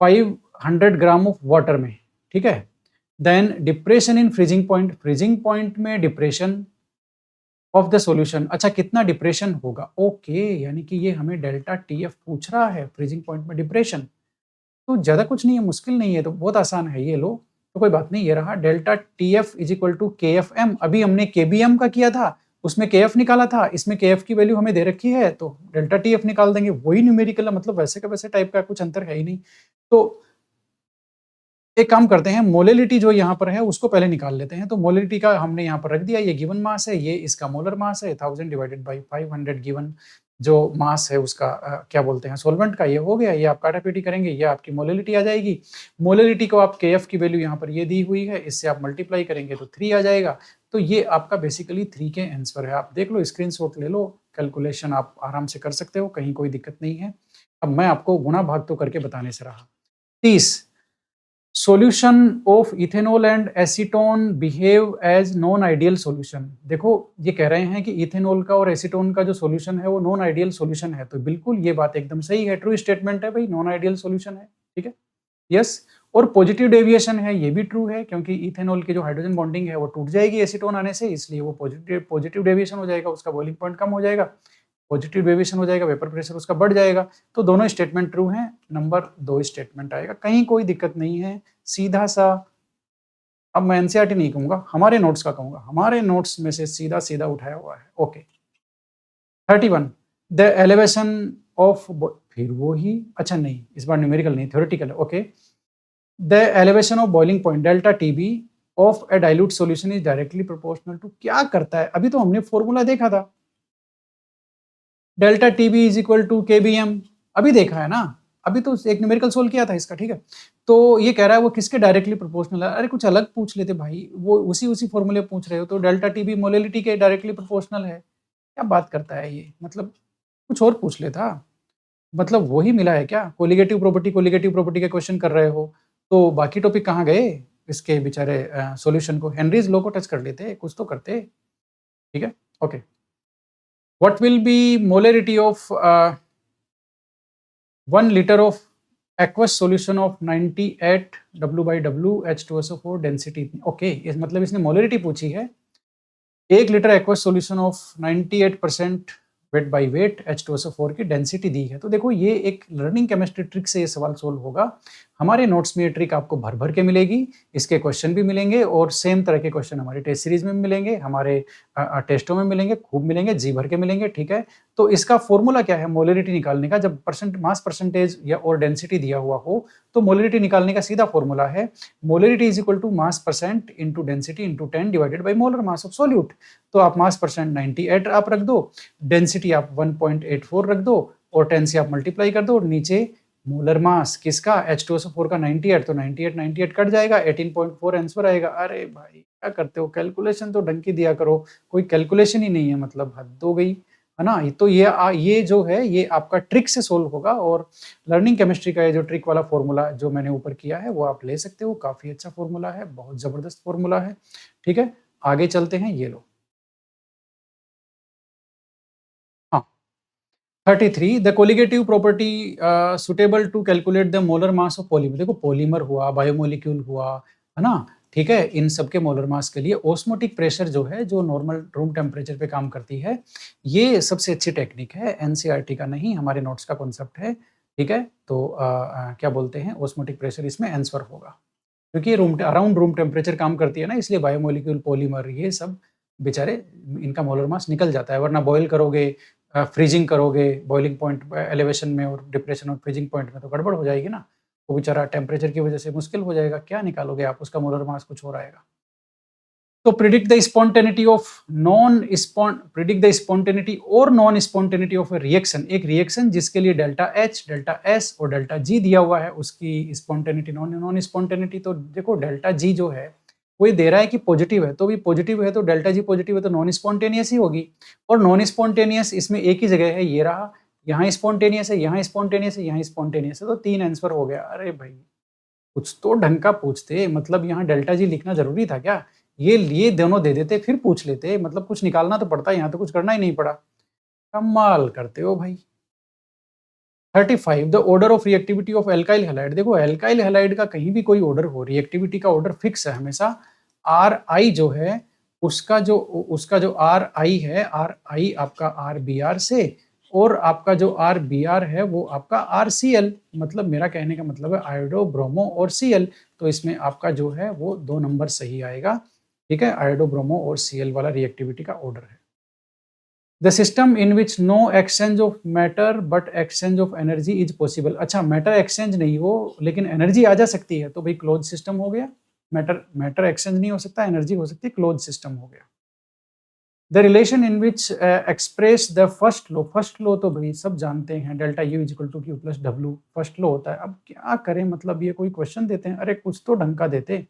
500 ग्राम ऑफ वाटर में, ठीक है? Then depression in freezing point में डिप्रेशन ऑफ द सॉल्यूशन। अच्छा, कितना डिप्रेशन होगा? ओके, यानी कि ये हमें डेल्टा टीएफ पूछ रहा है, फ्रीजिंग पॉइंट में डिप्रेशन। तो ज़्यादा कुछ नहीं है, मुश्किल नहीं है, तो बहुत आसान है, ये लो। तो कोई बात नहीं, ये रहा delta TF is equal to K F M. अभी हमने केबीएम का किया था, उसमें के एफ निकाला था, इसमें के एफ की वैल्यू हमें दे रखी है, तो डेल्टा टीएफ निकाल देंगे। वही न्यूमेरिकल है, मतलब वैसे का वैसे टाइप का, कुछ अंतर है ही नहीं। तो एक काम करते हैं, मोलैलिटी जो यहाँ पर है उसको पहले निकाल लेते हैं। तो मोलैलिटी का हमने यहाँ पर रख दिया, ये गिवन मास है, ये इसका मोलर मास है, 1000 डिवाइडेड बाई 500 गिवन जो मास है उसका क्या बोलते हैं सॉल्वेंट का, ये हो गया। ये आप काटापीटी करेंगे, ये आपकी मोलैलिटी आ जाएगी। मोलैलिटी को आप के एफ की वैल्यू यहाँ पर ये दी हुई है, इससे आप मल्टीप्लाई करेंगे तो 3 आ जाएगा। तो ये आपका बेसिकली 3 के आंसर है। आप देख लो, स्क्रीनशॉट ले लो, कैलकुलेशन आप आराम से कर सकते हो, कहीं कोई दिक्कत नहीं है। अब मैं आपको गुणा भाग तो करके बताने से रहा। 30 solution of ethanol and acetone behave as non ideal solution. देखो, ये कह रहे हैं कि इथेनॉल का और एसीटोन का जो सॉल्यूशन है वो नॉन आइडियल सॉल्यूशन है। तो बिल्कुल ये बात एकदम सही है, ट्रू स्टेटमेंट है भाई, नॉन आइडियल सॉल्यूशन है, ठीक है? यस। और पॉजिटिव डेविएशन है, ये भी ट्रू है, क्योंकि इथेनॉल की जो हाइड्रोजन बॉन्डिंग है वो टूट जाएगी एसीटोन आने से, इसलिए वो पॉजिटिव डेविएशन हो जाएगा, उसका बॉइलिंग पॉइंट कम हो जाएगा, पॉजिटिव डेविएशन हो जाएगा, वेपर प्रेशर उसका बढ़ जाएगा। तो दोनों स्टेटमेंट ट्रू हैं, नंबर 2 स्टेटमेंट आएगा, कहीं कोई दिक्कत नहीं है, सीधा सा। अब मैं एनसीईआरटी नहीं कहूंगा, हमारे नोट्स का कहूंगा, हमारे नोट्स में से सीधा सीधा उठाया हुआ है। ओके, 31 द एलिवेशन ऑफ, फिर वो ही, अच्छा नहीं, इस बार न्यूमेरिकल नहीं, थ्योरेटिकल है। Okay, the elevation of boiling point delta TB of a dilute solution is directly proportional to, क्या करता है? अभी तो हमने फॉर्मूला देखा था, delta TB is equal to KBM, अभी देखा है ना, अभी तो एक न्यूमेरिकल सोल्व किया था इसका, ठीक है? तो ये कह रहा है वो किसके डायरेक्टली प्रोपोर्शनल है। अरे कुछ अलग पूछ लेते भाई, वो उसी उसी फॉर्मूले पूछ रहे हो, तो डेल्टा टीबी मोलैलिटी के डायरेक्टली प्रोपोर्शनल है। क्या बात करता है ये, मतलब कुछ और पूछ लेता, मतलब वही मिला है क्या? कोलिगेटिव प्रॉपर्टी के क्वेश्चन कर रहे हो, तो बाकी टॉपिक कहाँ गए इसके बेचारे? सॉल्यूशन को, हेनरीज लॉ को टच कर लेते, कुछ तो करते, ठीक है? Okay, what will be molarity of 1 liter of aqueous solution of 98 W by W H2SO4 density? Okay, इस मतलब इसने मोलरिटी पूछी है, 1 litre aqueous solution of 98% weight by weight H2SO4 की डेंसिटी दी है। तो देखो, ये एक लर्निंग केमिस्ट्री ट्रिक से ये सवाल सोल्व होगा। हमारे नोट्स में ये ट्रिक आपको भर भर के मिलेगी, इसके क्वेश्चन भी मिलेंगे, और सेम तरह के क्वेश्चन हमारी टेस्ट सीरीज में मिलेंगे, हमारे टेस्टों में मिलेंगे, खूब मिलेंगे, जी भर के मिलेंगे, ठीक है? तो इसका फॉर्मूला क्या है मोलरिटी निकालने का? जब मास परसेंटेज या और डेंसिटी दिया हुआ हो, तो मोलरिटी निकालने का सीधा फॉर्मूला है, molarity is equal to mass percent into density into 10 divided by molar mass of solute. तो आप मास परसेंट 98 आप रख दो, डेंसिटी आप 1.84 रख दो, और 10 से आप मल्टीप्लाई कर दो, और नीचे मोलर मास किसका? H2SO4 का 98, तो 98 कट जाएगा, 18.4 आंसर आएगा। अरे भाई क्या करते हो, कैलकुलेशन तो ढंग की दिया करो, कोई कैलकुलेशन ही नहीं है, मतलब हद हो गई है ना? तो ये जो है ये आपका ट्रिक से सोल्व होगा, और लर्निंग केमिस्ट्री का ये जो ट्रिक वाला फॉर्मूला जो मैंने ऊपर किया है वो आप ले सकते हो, काफी अच्छा फॉर्मूला है, बहुत जबरदस्त फॉर्मूला है, ठीक है? आगे चलते हैं, ये लो। हाँ, 33 the colligative property suitable to calculate the molar mass of polymer. देखो, पॉलीमर हुआ, बायोमोलिक्यूल हुआ, है ना? ठीक है, इन सब के मोलर मास के लिए ऑस्मोटिक प्रेशर जो है, जो नॉर्मल रूम टेम्परेचर पे काम करती है, ये सबसे अच्छी टेक्निक है, एनसीईआरटी का नहीं, हमारे नोट्स का कॉन्सेप्ट है, ठीक है? तो क्या बोलते हैं, ऑस्मोटिक प्रेशर इसमें आंसर होगा, क्योंकि ये अराउंड रूम टेम्परेचर काम करती है ना, इसलिए बायोमोलिक्यूल, पॉलीमर, ये सब बेचारे इनका मोलर मास निकल जाता है, वरना बॉयल करोगे, फ्रीजिंग करोगे, बॉइलिंग पॉइंट एलिवेशन में और डिप्रेशन और फ्रीजिंग पॉइंट में, तो गड़बड़ हो जाएगी ना, वो बेचारा टेम्परेचर की वजह से मुश्किल हो जाएगा, क्या निकालोगे आप, उसका मोलर मास कुछ और आएगा। तो प्रिडिक्ट द स्पॉन्टेनिटी और non spontaneity of A reaction, एक रिएक्शन जिसके लिए डेल्टा एच, डेल्टा एस और डेल्टा जी दिया हुआ है, उसकी स्पॉन्टेनिटी, नॉन स्पॉन्टेनिटी। तो देखो, डेल्टा जी जो है वो ये दे रहा है कि पॉजिटिव है, तो भी पॉजिटिव है, तो डेल्टा जी पॉजिटिव है, तो नॉन स्पॉन्टेनियस ही होगी, और नॉन स्पॉन्टेनियस इसमें एक ही जगह है, ये रहा, यहाँ स्पॉन्टेनियस है, यहाँ स्पॉन्टेनियस है, यहाँ स्पॉन्टेनियस है, तो 3 आंसर हो गया। अरे भाई कुछ तो ढंग का पूछते, मतलब यहाँ डेल्टा जी लिखना जरूरी था क्या? ये दोनों दे देते फिर पूछ लेते, मतलब कुछ निकालना तो पड़ता, यहाँ तो कुछ करना ही नहीं पड़ा। कमाल करते हो भाई। 35 the order of reactivity of alkyl halide. देखो एल्काइल हैलाइड का कहीं भी कोई ऑर्डर हो, रिएक्टिविटी का ऑर्डर फिक्स है हमेशा। आर आई जो है उसका जो आर आई है, आर आई आपका आर बी आर से, और आपका जो आर बी आर है वो आपका आर सी एल। मतलब मेरा कहने का मतलब है आयोडो, ब्रोमो और सी एल। तो इसमें आपका जो है वो 2 नंबर सही आएगा। ठीक है, आयोडो, ब्रोमो और सी एल वाला रिएक्टिविटी का ऑर्डर है। The system in which no exchange of matter but exchange of energy is possible. अच्छा, मैटर एक्सचेंज नहीं हो लेकिन एनर्जी आ जा सकती है, तो भाई क्लोज सिस्टम हो गया। मैटर एक्सचेंज नहीं हो सकता, एनर्जी हो सकती है, क्लोज सिस्टम हो गया। The relation in which express the first law. First law तो भाई सब जानते हैं, delta U equal to Q plus W first law होता है। अब क्या करें, मतलब ये कोई क्वेश्चन देते हैं, अरे कुछ तो ढंग का देते।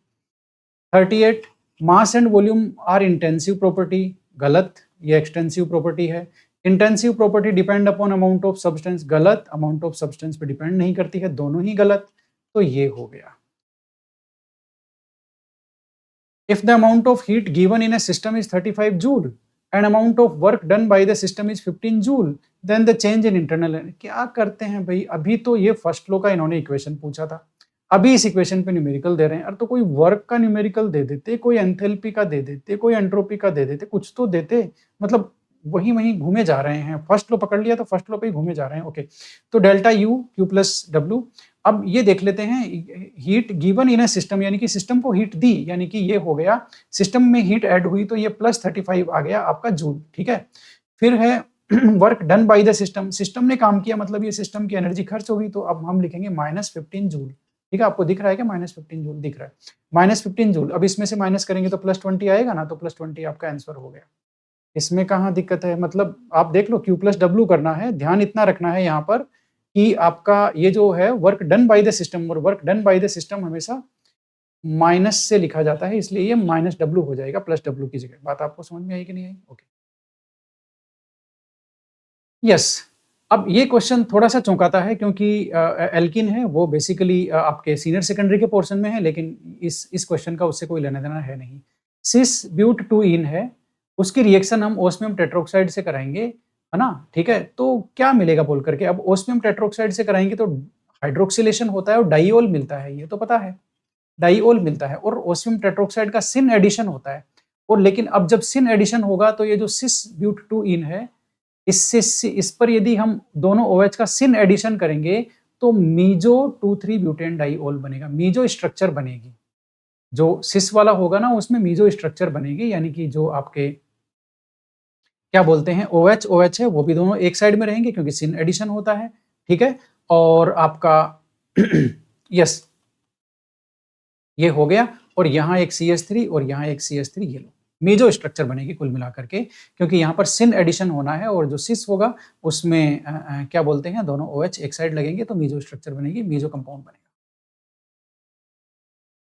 38 mass and volume are intensive property. गलत, ये एक्सटेंसिव प्रॉपर्टी है। Intensive property depend upon amount of substance. गलत, अमाउंट ऑफ सब्सटेंस पे डिपेंड नहीं करती है, दोनों ही गलत। तो ये हो गया। If the amount of heat given in a system is 35 joule and amount of work done by the system is 15 joule, then the change in internal energy। क्या करते हैं भाई, अभी तो ये फर्स्ट लो का इन्होंने इक्वेशन पूछा था, अभी इस इक्वेशन पे न्यूमेरिकल दे रहे हैं। अरे तो कोई वर्क का न्यूमेरिकल दे देते, कोई एंथैल्पी का दे देते, कोई एंट्रोपी का दे देते, कुछ तो देते। मतलब वही वहीं घूमे जा रहे हैं। फर्स्ट लो पकड़ लिया तो फर्स्ट लो पे ही घूमे जा रहे हैं। ओके, तो delta U Q plus W. अब ये देख लेते हैं, heat given in A system, यानी कि सिस्टम को हीट दी, यानी कि ये हो गया सिस्टम में हीट ऐड हुई, तो ये प्लस 35 आ गया आपका जूल। ठीक है, फिर है work done by the system. System ने काम किया, मतलब ये सिस्टम की एनर्जी खर्च होगी, तो अब हम लिखेंगे -15 जूल। ठीक है, आपको दिख रहा है क्या -15 जूल दिख रहा है, -15 जूल। अब इसमें से माइनस करेंगे तो +20 आएगा ना, तो +20 आपका आंसर हो गया। इसमें कहाँ दिक्कत है, मतलब आप देख लो, क्यू प्लस डब्ल्यू करना है, ध्यान इतना रखना है यहाँ पर कि आपका ये जो है work done by the system, और work done by the system हमेशा माइनस से लिखा जाता है, इसलिए ये -w हो जाएगा प्लस w की जगह। बात आपको समझ में आई कि नहीं आई? Okay, yes. अब ये क्वेश्चन थोड़ा सा चौंकाता है, क्योंकि एल्किन है वो बेसिकली आपके सीनियर सेकेंडरी के पोर्शन में है, लेकिन इस क्वेश्चन का उससे कोई लेना देना है नहीं। सिस ब्यूट 2 इन है, उसकी रिएक्शन हम ओस्मियम टेट्रोक्साइड से कराएंगे, है ना? ठीक है, तो क्या मिलेगा बोल करके, अब ओस्मियम टेट्रोक्साइड से कराएंगे तो हाइड्रोक्सिलेशन होता है और डाइओल मिलता है, ये तो पता है, डाइओल मिलता है, और ओस्मियम टेट्रोक्साइड का सिन एडिशन होता है। और लेकिन अब जब सिन एडिशन होगा तो ये जो सिस ब्यूट 2 इन है, इससे इस पर यदि हम दोनों OH का सिन एडिशन करेंगे तो मीजो 2,3 ब्यूटेन डाइओल बनेगा, मीजो स्ट्रक्चर बनेगी। जो सिस वाला होगा ना उसमें मीजो स्ट्रक्चर बनेगी, यानी कि जो आपके क्या बोलते हैं OH है वो भी दोनों एक साइड में रहेंगे क्योंकि सिन एडिशन होता है। ठीक है, और आपका यस, ये हो गया, और यहाँ एक CH3 और यहाँ एक CH3, ये लो मीजो स्ट्रक्चर बनेगी कुल मिलाकर के, क्योंकि यहाँ पर सिन एडिशन होना है, और जो सिस होगा उसमें क्या बोलते हैं, दोनों OH एक साइड लगेंगे तो मीजो स्ट्रक्चर बनेगी, मीजो कंपाउंड बनेगा।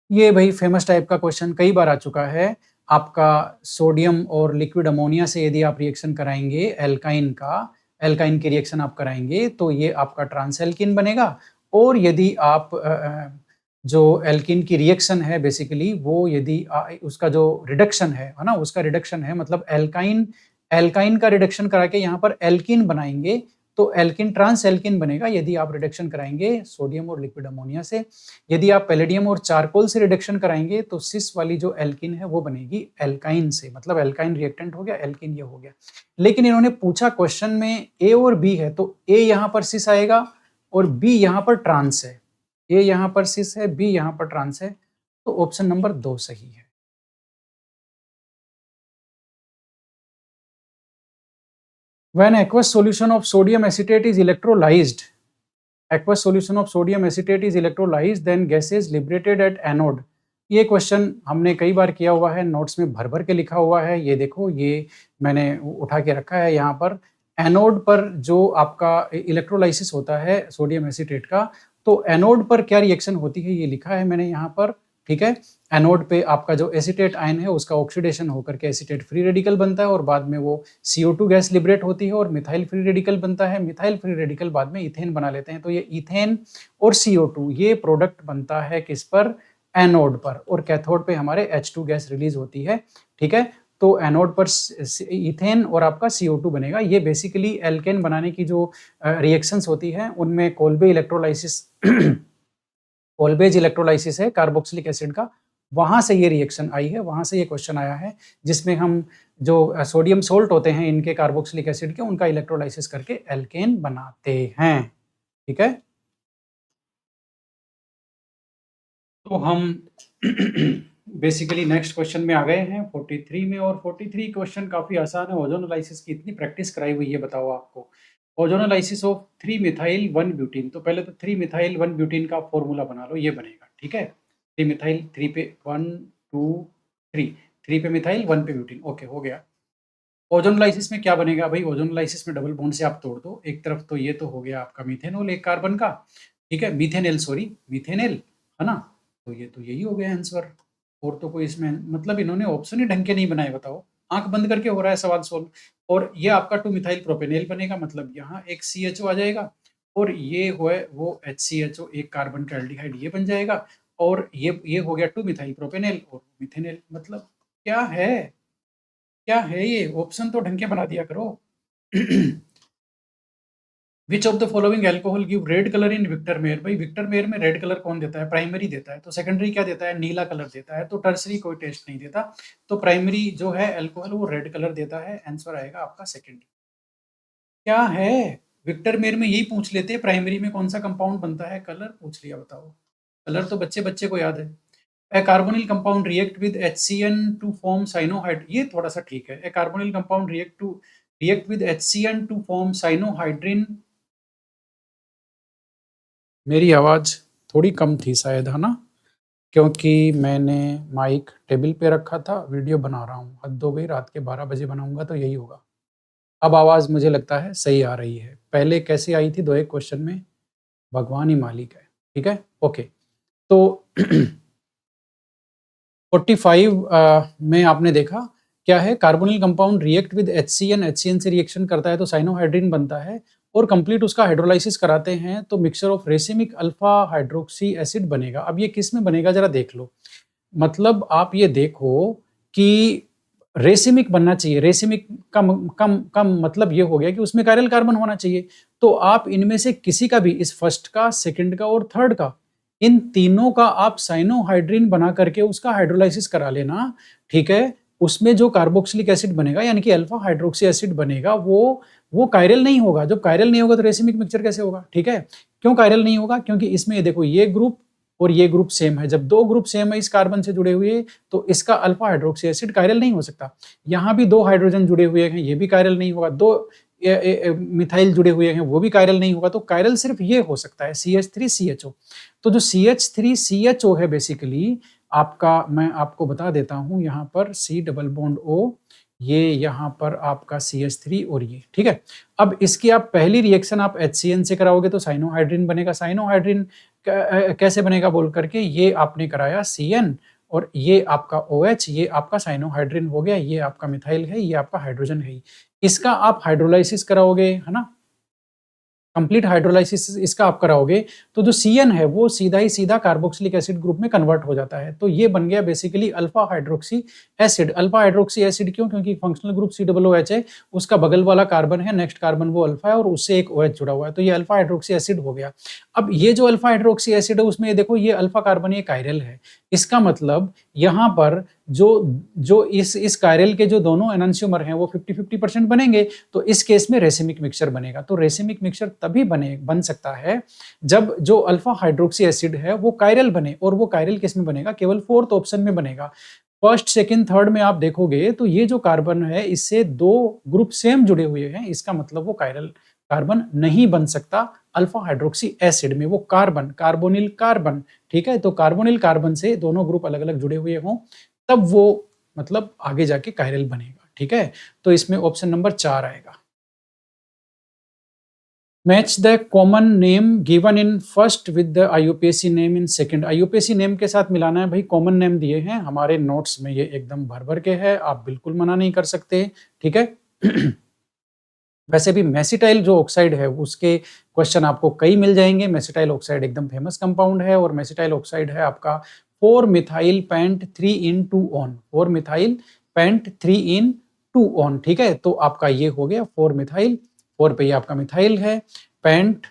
ये भाई फेमस टाइप का क्वेश्चन कई बार आ चुका है। आपका सोडियम और लिक्विड अमोनिया से यदि आप रिएक्शन कराएंगे एल्काइन की रिएक्शन आप कराएंगे तो ये आपका ट्रांस एल्किन बनेगा, और यदि आप जो एल्किन की रिएक्शन है बेसिकली वो यदि उसका जो रिडक्शन है ना, उसका रिडक्शन है, मतलब एल्काइन का रिडक्शन करा के यहाँ पर एल्किन बनाएंगे तो एल्किन ट्रांस एल्किन बनेगा, यदि आप रिडक्शन कराएंगे सोडियम और लिक्विड अमोनिया से। यदि आप पैलेडियम और चारकोल से रिडक्शन कराएंगे तो सिस वाली जो एल्किन है वो बनेगी एल्काइन से, मतलब एल्काइन रिएक्टेंट हो गया, एल्किन ये हो गया। लेकिन इन्होंने पूछा क्वेश्चन में ए और बी है, तो ए यहाँ पर सिस आएगा और बी यहाँ पर ट्रांस है, ए यहाँ पर सिस है, बी यहाँ पर ट्रांस है, तो ऑप्शन नंबर 2 सही है। When aqueous solution of sodium acetate is electrolyzed, then gas is liberated at anode। ये क्वेश्चन हमने कई बार किया हुआ है, नोट्स में भर भर के लिखा हुआ है। ये देखो, ये मैंने उठा के रखा है यहाँ पर। एनोड पर जो आपका इलेक्ट्रोलाइसिस होता है सोडियम एसीटेट का, तो एनोड पर क्या रिएक्शन होती है ये लिखा है मैंने यहाँ पर। ठीक है। एनोड पे आपका जो एसीटेट आयन है उसका ऑक्सीडेशन होकर के एसीटेट फ्री रेडिकल बनता है और बाद में वो CO2 गैस लिबरेट होती है और मिथाइल फ्री रेडिकल बनता है। मिथाइल फ्री रेडिकल बाद में इथेन बना लेते हैं। तो ये इथेन और CO2 ये प्रोडक्ट बनता है किस पर? एनोड पर। और कैथोड पे हमारे H2 गैस रिलीज होती है। ठीक है। तो एनोड पर इथेन और आपका CO2 बनेगा। ये बेसिकली एल्केन बनाने की जो रिएक्शंस होती है उनमें कोल्बे इलेक्ट्रोलाइसिस कोल्बेज इलेक्ट्रोलाइसिस है कार्बोक्सिलिक एसिड का, वहां से ये रिएक्शन आई है, वहां से ये क्वेश्चन आया है, जिसमें हम जो सोडियम सोल्ट होते हैं इनके कार्बोक्सिलिक एसिड के, उनका इलेक्ट्रोलाइसिस करके एल्केन बनाते हैं। ठीक है। तो हम बेसिकली नेक्स्ट क्वेश्चन में आ गए हैं 43 में, और 43 क्वेश्चन काफी आसान है। ओजोनोलाइसिस की इतनी प्रैक्टिस कराई हुई है, बताओ आपको। ओजोनोलाइसिस ऑफ 3 मिथाइल 1 ब्यूटीन, तो पहले तो 3 मिथाइल 1 ब्यूटीन का फॉर्मूला बना लो, ये बनेगा। ठीक है। 3 मिथाइल 3 पे 1 2 3, 3 पे मिथाइल 1 पे ब्यूटीन, ओके हो गया। ओजोनोलाइसिस में क्या बनेगा भाई? ओजोनोलाइसिस में डबल बॉन्ड से आप तोड़ दो, एक तरफ तो ये तो हो गया आपका मीथेनॉल एक कार्बन का, ठीक है, मीथेनेल, सॉरी मीथेनेल, है ना। तो ये तो यही हो गया आंसर। और तो कोई इसमें मतलब इन्होंने ऑप्शन ही ढंग के नहीं बनाए, बताओ। आंख बंद करके हो रहा है सवाल सोल्व। और ये आपका 2 मिथाइल प्रोपेनेल बनेगा, मतलब यहाँ एक CHO आ जाएगा, और ये वो HCHO एक कार्बन का एल्डिहाइड ये बन जाएगा, और ये हो गया 2 मिथाइल प्रोपेनेल और मिथेनेल। मतलब क्या है, क्या है ये? ऑप्शन तो ढंग के बना दिया करो। Which of the following alcohol give red colour in Victor Meyer? भाई विक्टर मेयर में रेड कलर कौन देता है? प्राइमरी देता है। तो सेकेंडरी क्या देता है? नीला कलर देता है। तो टर्सरी कोई टेस्ट नहीं देता। तो प्राइमरी जो है एल्कोहल वो रेड कलर देता है। आंसर आएगा आपका सेकेंडरी। क्या है? विक्टर मेयर में यही पूछ लेते, प्राइमरी में कौन सा कंपाउंड बनता है, कलर पूछ लिया, बताओ। कलर तो बच्चे बच्चे को याद है। A carbonyl compound react with HCN to form cyanohydrin, ये थोड़ा सा ठीक है। A carbonyl compound react with HCN to form cyanohydrin. मेरी आवाज़ थोड़ी कम थी शायद, है ना, क्योंकि मैंने माइक टेबल पे रखा था, वीडियो बना रहा हूँ। हद हो गई, रात के 12 बजे बनाऊंगा तो यही होगा। अब आवाज़ मुझे लगता है सही आ रही है। पहले कैसे आई थी दो एक क्वेश्चन में, भगवान ही मालिक है। ठीक है, ओके। तो 45 में आपने देखा क्या है, carbonyl compound react with HCN से रिएक्शन करता है तो साइनोहाइड्रिन बनता है, और कंप्लीट उसका हाइड्रोलाइसिस कराते हैं तो mixture of racemic alpha hydroxy acid बनेगा। अब ये किस में बनेगा जरा देख लो। मतलब आप ये देखो कि रेसिमिक बनना चाहिए। रेसिमिक कम कम कम मतलब ये हो गया कि उसमें कायरल कार्बन होना चाहिए। तो आप इनमें से किसी का भी, इस फर्स्ट का, सेकंड का और थर्ड का, इन तीनों का आप साइनोहाइड्रिन बना करके उसका हाइड्रोलाइसिस करा लेना। ठीक है। उसमें जो कार्बोक्सिलिक एसिड बनेगा यानी कि अल्फा हाइड्रोक्सी एसिड बनेगा, वो कायरल नहीं होगा। जब कायरल नहीं होगा तो रेसिमिक मिक्सचर कैसे होगा? ठीक है। क्यों कायरल नहीं होगा? क्योंकि इसमें देखो ये ग्रुप और ये ग्रुप सेम है। जब दो ग्रुप सेम है इस कार्बन से जुड़े हुए, तो इसका अल्फा हाइड्रोक्सी एसिड कायरल नहीं हो सकता। यहाँ भी दो हाइड्रोजन जुड़े हुए हैं, ये भी कायरल नहीं होगा। दो मिथाइल जुड़े हुए हैं, वो भी कायरल नहीं होगा। तो कायरल सिर्फ ये हो सकता है, CH3CHO। तो जो CH3CHO है बेसिकली आपका, मैं आपको बता देता हूं, यहाँ पर C डबल बॉन्ड O, ये यहाँ पर आपका CH3 और ये, ठीक है। अब इसकी आप पहली रिएक्शन आप HCN से कराओगे तो साइनोहाइड्रिन बनेगा। साइनोहाइड्रिन कैसे बनेगा बोल करके, ये आपने कराया CN, और ये आपका OH, ये आपका साइनोहाइड्रिन हो गया, ये आपका मिथाइल है, ये आपका हाइड्रोजन है। इसका आप हाइड्रोलाइसिस कराओगे, है ना, कंप्लीट हाइड्रोलाइसिस इसका आप कराओगे, तो जो CN है वो सीधा ही सीधा कार्बोक्सिलिक एसिड ग्रुप में कन्वर्ट हो जाता है। तो ये बन गया basically alpha hydroxy acid. Alpha hydroxy acid क्यों? क्योंकि फंक्शनल ग्रुप COOH है, उसका बगल वाला कार्बन है, नेक्स्ट कार्बन वो अल्फा है, और उससे एक OH जुड़ा हुआ है, तो ये अल्फा हाइड्रोक्सी एसिड हो गया। अब ये जो अल्फा हाइड्रोक्सी एसिड है उसमें देखो ये अल्फा कार्बन, ये कायरल है। इसका मतलब यहाँ पर जो जो इस कायरल के जो दोनों एनंशियोमर हैं वो 50-50% बनेंगे। तो इस केस में रेसिमिक मिक्सचर बनेगा। तो रेसिमिक मिक्सचर तभी बन सकता है जब जो अल्फा हाइड्रोक्सी एसिड है वो कायरल बने, और वो कायरल किस में बनेगा? केवल फोर्थ ऑप्शन में बनेगा। फर्स्ट, सेकंड, थर्ड में आप देखोगे तो ये जो कार्बन है इससे दो ग्रुप सेम जुड़े हुए हैं, इसका मतलब वो कायरल कार्बन नहीं बन सकता अल्फा हाइड्रोक्सी एसिड में। वो कार्बन, कार्बोनिल कार्बन, ठीक है। तो कार्बोनिल कार्बन से दोनों ग्रुप अलग अलग जुड़े हुए हों तब वो मतलब आगे जाके कायरल बनेगा। ठीक है। तो इसमें ऑप्शन नंबर 4 आएगा। Match the common name given in first with the IUPAC name in second. IUPAC name के साथ मिलाना है भाई, कॉमन नेम दिए हैं हमारे नोट्स में, ये एकदम भर भर के है, आप बिल्कुल मना नहीं कर सकते, ठीक है। वैसे भी मेसिटाइल जो ऑक्साइड है उसके क्वेश्चन आपको कई मिल जाएंगे। मेसिटाइल ऑक्साइड एकदम फेमस कंपाउंड है, और मेसिटाइल ऑक्साइड है आपका 4 methyl paint 3 in 2 on, 4 methyl paint 3 in 2 on, ठीक है। तो आपका ये हो गया 4 मिथाइल, 4 पे ये आपका मिथाइल है, पेंट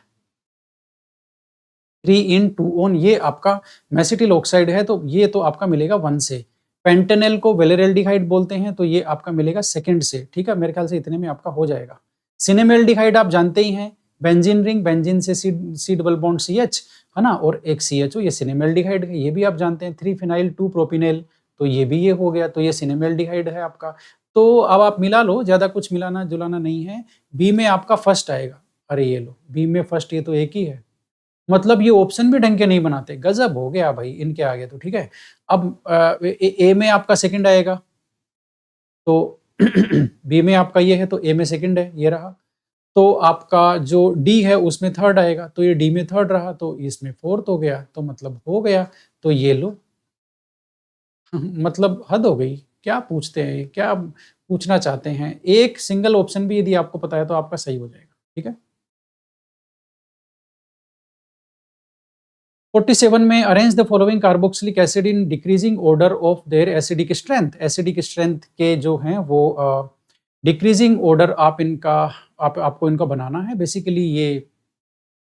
3 इन 2 ऑन, ये आपका मेसिटिल ऑक्साइड है, तो ये तो आपका मिलेगा 1 से। पेंटेनल को वेलेरल्डिहाइड बोलते हैं, तो ये आपका मिलेगा सेकंड से, ठीक है। मेरे ख्याल से इतने में आपका हो जाएगा। सिनेमेल्डिहाइड आप जानते ही हैं, बेंजीन रिंग, बेंजीन से सी डबल बॉन्ड CH है ना, और एक CHO, ये सिनेमेल्डिहाइड है, ये भी आप जानते हैं। 3 फिनाइल 2 प्रोपिनेल, तो ये भी ये हो गया, तो ये सिनेमेल्डिहाइड है आपका। तो अब आप मिला लो, ज्यादा कुछ मिलाना जुलाना नहीं है। बी में आपका फर्स्ट आएगा, अरे ये लो बी में फर्स्ट, ये तो एक ही है, मतलब ये ऑप्शन भी ढंग के नहीं बनाते, गजब हो गया भाई इनके आगे तो, ठीक है। अब ए में आपका सेकंड आएगा, तो बी में आपका ये है, तो ए में सेकंड है, ये रहा। तो आपका जो डी है उसमें थर्ड आएगा, तो ये डी में थर्ड रहा, तो इसमें फोर्थ हो गया, तो मतलब हो गया। तो ये लो मतलब हद हो गई, क्या पूछते हैं, क्या पूछना चाहते हैं। एक सिंगल ऑप्शन भी यदि आपको पता है तो आपका सही हो जाएगा, ठीक है। 47 में arrange the following carboxylic acid in decreasing order of their acidic strength. Acidic strength के जो हैं वो डिक्रीजिंग ऑर्डर आप इनका आपको इनका बनाना है। बेसिकली ये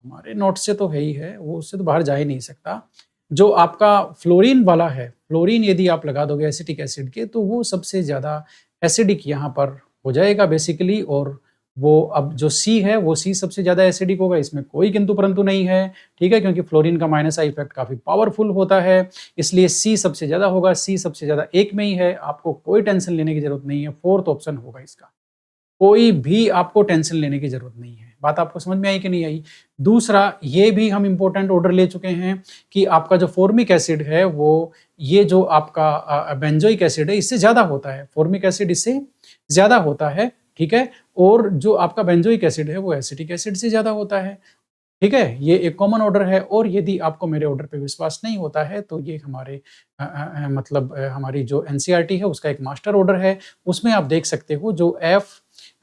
हमारे नोट से तो है ही है, वो उससे तो बाहर जा ही नहीं सकता। जो आपका फ्लोरीन वाला है, फ्लोरीन यदि आप लगा दोगे एसिटिक एसिड के, तो वो सबसे ज़्यादा एसिडिक यहाँ पर हो जाएगा बेसिकली। और वो अब जो सी है, वो सी सबसे ज़्यादा एसिडिक होगा, इसमें कोई किंतु परंतु नहीं है, ठीक है, क्योंकि फ्लोरीन का माइनस आई इफेक्ट काफ़ी पावरफुल होता है, इसलिए सी सबसे ज़्यादा होगा। सी सबसे ज़्यादा एक में ही है, आपको कोई टेंशन लेने की जरूरत नहीं है, फोर्थ ऑप्शन होगा इसका, कोई भी आपको टेंशन लेने की जरूरत नहीं है। बात आपको समझ में आई कि नहीं आई? दूसरा, ये भी हम इंपॉर्टेंट ऑर्डर ले चुके हैं कि आपका जो फॉर्मिक एसिड है वो ये जो आपका बेंजोइक एसिड है इससे ज्यादा होता है, फॉर्मिक एसिड इससे ज्यादा होता है, ठीक है। और जो आपका बेंजोइक एसिड है वो एसिटिक एसिड से ज्यादा होता है, ठीक है। ये एक कॉमन ऑर्डर है। और यदि आपको मेरे ऑर्डर पे विश्वास नहीं होता है तो ये हमारे मतलब हमारी जो एनसीईआरटी है उसका एक मास्टर ऑर्डर है, उसमें आप देख सकते हो जो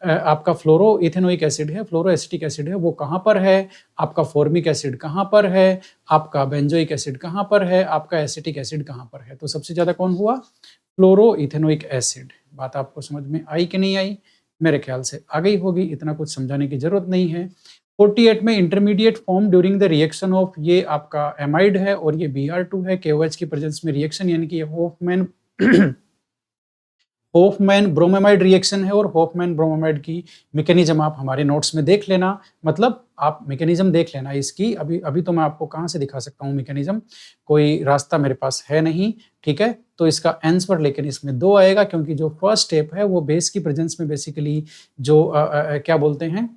आपका फ्लोरो इथेनोइक एसिड है, फ्लोरो एसिटिक एसिड है, वो कहाँ पर है, आपका फॉर्मिक एसिड कहाँ पर है, आपका बेंजोइक एसिड कहाँ पर है, आपका एसिटिक एसिड कहाँ पर है। तो सबसे ज्यादा कौन हुआ? फ्लोरो इथेनोइक एसिड। बात आपको समझ में आई कि नहीं आई? मेरे ख्याल से आ गई होगी, इतना कुछ समझाने की जरूरत नहीं है। 48 में intermediate form during the reaction of, ये आपका एमाइड है और ये Br2 है, KOH की प्रेजेंस में रिएक्शन, यानी कि ये होफमैन होफमैन ब्रोमेमाइड रिएक्शन है। और होफमैन ब्रोमेमाइड की मैकेनिज्म आप हमारे नोट्स में देख लेना, मतलब आप मैकेनिज्म देख लेना इसकी। अभी तो मैं आपको कहाँ से दिखा सकता हूँ मैकेनिज्म, कोई रास्ता मेरे पास है नहीं, ठीक है। तो इसका आंसर लेकिन इसमें 2 आएगा, क्योंकि जो फर्स्ट स्टेप है वो बेस की प्रेजेंस में बेसिकली जो क्या बोलते हैं,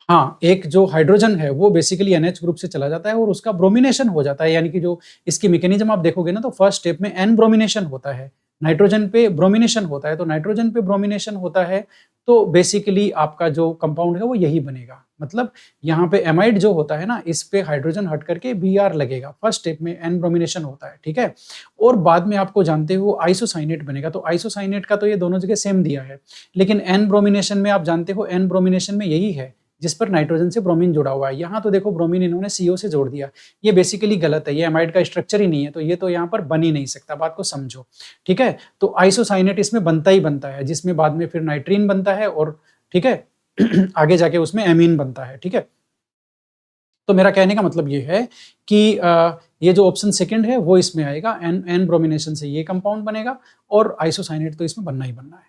हाँ, एक जो हाइड्रोजन है वो बेसिकली NH ग्रुप से चला जाता है और उसका ब्रोमिनेशन हो जाता है, यानी कि जो इसकी मैकेनिज्म आप देखोगे ना, तो फर्स्ट स्टेप में N ब्रोमिनेशन होता है, नाइट्रोजन पे ब्रोमिनेशन होता है, तो नाइट्रोजन पे ब्रोमिनेशन होता है, तो बेसिकली आपका जो कंपाउंड है वो यही बनेगा। मतलब यहाँ पे एमाइड जो होता है ना, इस पे हाइड्रोजन हट करके Br लगेगा, फर्स्ट स्टेप में N ब्रोमिनेशन होता है, ठीक है। और बाद में आपको जानते हो आइसोसाइनेट बनेगा, तो आइसोसाइनेट का तो ये दोनों जगह सेम दिया है, लेकिन N ब्रोमिनेशन में आप जानते हो N ब्रोमिनेशन में यही है जिस पर नाइट्रोजन से ब्रोमीन जुड़ा हुआ है। यहाँ तो देखो ब्रोमीन इन्होंने CO से जोड़ दिया, ये बेसिकली गलत है, ये एमाइड का स्ट्रक्चर ही नहीं है, तो ये तो यहाँ पर बन ही नहीं सकता, बात को समझो, ठीक है। तो आइसोसाइनेट इसमें बनता ही बनता है, जिसमें बाद में फिर नाइट्रीन बनता है, और ठीक है आगे जाके उसमें एमीन बनता है, ठीक है। तो मेरा कहने का मतलब ये है कि ये जो ऑप्शन सेकंड है वो इसमें आएगा, एन ब्रोमिनेशन से ये कंपाउंड बनेगा, और आइसोसाइनेट तो इसमें बनना ही बनना है।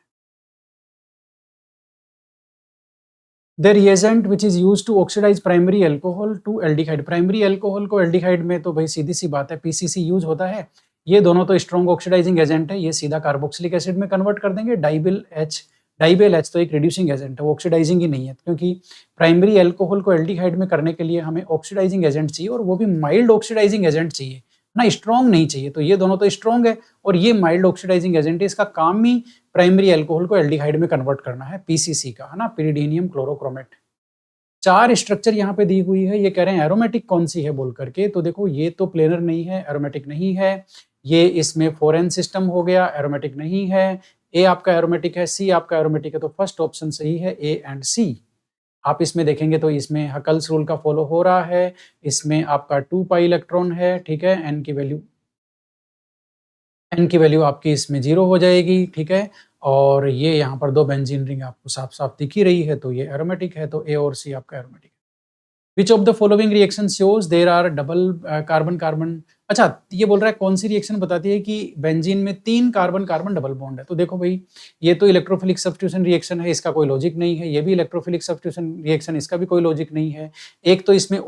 The reagent which is used to oxidize primary alcohol to aldehyde, primary alcohol को एल्डिहाइड में तो भाई सीधी सी बात है PCC यूज होता है। ये दोनों तो स्ट्रॉन्ग ऑक्सीडाइजिंग एजेंट है, ये सीधा कार्बोक्सिलिक एसिड में कन्वर्ट कर देंगे। डाइबिल एच तो एक रिड्यूसिंग एजेंट है, वो ऑक्सीडाइजिंग ही नहीं है, क्योंकि प्राइमरी अल्कोहल को एल्डिहाइड में करने के लिए हमें ऑक्सीडाइजिंग एजेंट चाहिए, और वो भी माइल्ड ऑक्सीडाइजिंग एजेंट चाहिए ना, स्ट्रॉन्ग नहीं चाहिए। तो ये दोनों तो स्ट्रॉन्ग है और ये माइल्ड ऑक्सीडाइजिंग एजेंट है, इसका काम ही प्राइमरी अल्कोहल को एल्डिहाइड में कन्वर्ट करना है, पीसीसी का, है ना, pyridinium क्लोरोक्रोमेट। 4 स्ट्रक्चर यहाँ पे दी हुई है, ये कह रहे हैं एरोमेटिक कौन सी है बोल करके, तो देखो ये तो प्लेनर नहीं है, एरोमेटिक नहीं है, ये इसमें 4n सिस्टम हो गया, एरोमेटिक नहीं है, ए आपका एरोमेटिक है, सी आपका एरोमेटिक है, तो फर्स्ट ऑप्शन सही है, ए एंड सी। आप इसमें देखेंगे तो इसमें हकल्स रूल का फॉलो हो रहा है, इसमें आपका 2 पाई इलेक्ट्रॉन है, ठीक है, एन की वैल्यू आपकी इसमें 0 हो जाएगी, ठीक है, और ये यहाँ पर 2 बेंजीन रिंग आपको साफ-साफ दिख ही रही है, तो ये एरोमेटिक है, तो ए और सी आपका एरोमेटिक है। Which of the following reaction shows there are double carbon carbon, अच्छा ये बोल रहा है कौन सी रिएक्शन बताती है कि बेंजीन में 3 कार्बन-कार्बन डबल बॉन्ड है, तो देखो भाई ये तो इलेक्ट्रोफिलिक सब्स्टिट्यूशन रिएक्शन है, इसका कोई लॉजिक नहीं है, ये भी इलेक्ट्रोफिलिक सब्स्टिट्यूशन रिएक्शन, इसका भी कोई लॉजिक नहीं है। एक तो इसमें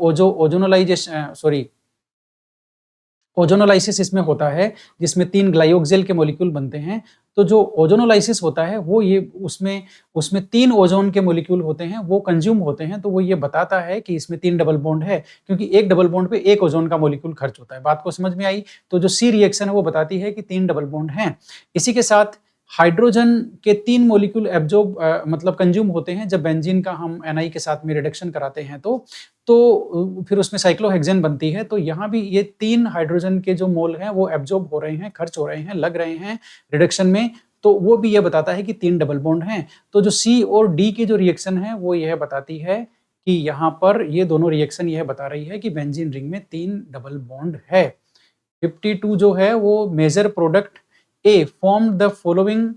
ओजोनोलाइसिस इसमें होता है, जिसमें 3 ग्लाइओक्सिल के मॉलिक्यूल बनते हैं, तो जो ओजोनोलाइसिस होता है वो ये उसमें 3 ओजोन के मॉलिक्यूल होते हैं, वो कंज्यूम होते हैं, तो वो ये बताता है कि इसमें 3 डबल बॉन्ड है, क्योंकि एक डबल बॉन्ड पे 1 ओजोन का मॉलिक्यूल खर्च होता है। बात को समझ में आई? तो जो सी रिएक्शन है वो बताती है कि 3 डबल बॉन्ड हैं। इसी के साथ हाइड्रोजन के 3 मॉलिक्यूल एब्जॉर्ब मतलब कंज्यूम होते हैं जब बेंजीन का हम एनआई के साथ में रिडक्शन कराते हैं, तो फिर उसमें साइक्लोहेक्सेन बनती है, तो यहाँ भी ये 3 हाइड्रोजन के जो मोल हैं वो एब्जॉर्ब हो रहे हैं, खर्च हो रहे हैं, लग रहे हैं रिडक्शन में, तो वो भी ये बताता है कि 3 डबल बॉन्ड हैं। तो जो सी और डी की जो रिएक्शन है वो यह बताती है कि यहाँ पर ये दोनों रिएक्शन यह बता रही है कि बेंजीन रिंग में 3 डबल बॉन्ड है। 52 जो है वो major product a form the following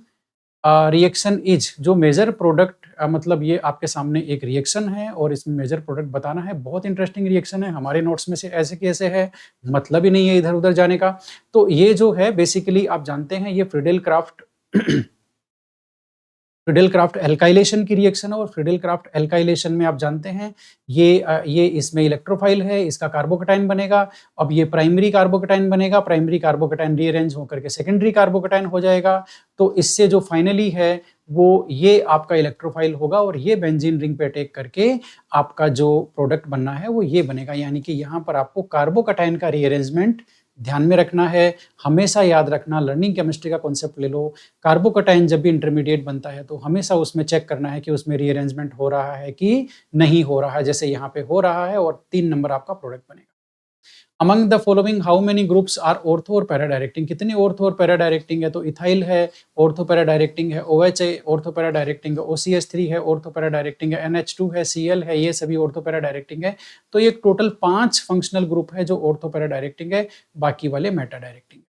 reaction is, जो मेजर प्रोडक्ट मतलब ये आपके सामने एक रिएक्शन है और इसमें मेजर प्रोडक्ट बताना है। बहुत इंटरेस्टिंग रिएक्शन है, हमारे नोट्स में से ऐसे कैसे है, मतलब ही नहीं है इधर उधर जाने का। तो ये जो है बेसिकली आप जानते हैं ये फ्रीडेल क्राफ्ट एल्काइलेशन की रिएक्शन है, और फ्रीडेल क्राफ्ट एल्काइलेशन में आप जानते हैं ये इसमें इलेक्ट्रोफाइल है, इसका कार्बोकेटाइन बनेगा। अब ये प्राइमरी कार्बोकेटाइन बनेगा, प्राइमरी कार्बोकेटाइन रीअरेंज होकर के सेकेंडरी कार्बोकेटाइन हो जाएगा, तो इससे जो फाइनली है वो ये आपका इलेक्ट्रोफाइल होगा, और ये बेंजीन रिंग पे अटैक करके आपका जो प्रोडक्ट बनना है वो ये बनेगा। यानी कि यहाँ पर आपको कार्बोकेटाइन का रीअरेंजमेंट ध्यान में रखना है, हमेशा याद रखना। लर्निंग केमिस्ट्री का कॉन्सेप्ट ले लो, कार्बोकेटाइन जब भी इंटरमीडिएट बनता है तो हमेशा उसमें चेक करना है कि उसमें रीअरेंजमेंट हो रहा है कि नहीं हो रहा है, जैसे यहाँ पे हो रहा है, और 3 नंबर आपका प्रोडक्ट बनेगा। Among the following how many groups are ortho और पैरा डायरेक्टिंग, कितने ऑर्थो और पैरा डायरेक्टिंग है, तो इथाइल है, ऑर्थो पैरा डायरेक्टिंग है, OH है, ऑर्थो पैरा डायरेक्टिंग है, OCH3 है, ऑर्थो पैरा डायरेक्टिंग है, NH2 है, Cl है, ये सभी ऑर्थो पैरा डायरेक्टिंग है। तो ये टोटल 5 फंक्शनल ग्रुप है जो ऑर्थो पैरा डायरेक्टिंग है, बाकी वाले मेटा डायरेक्टिंग।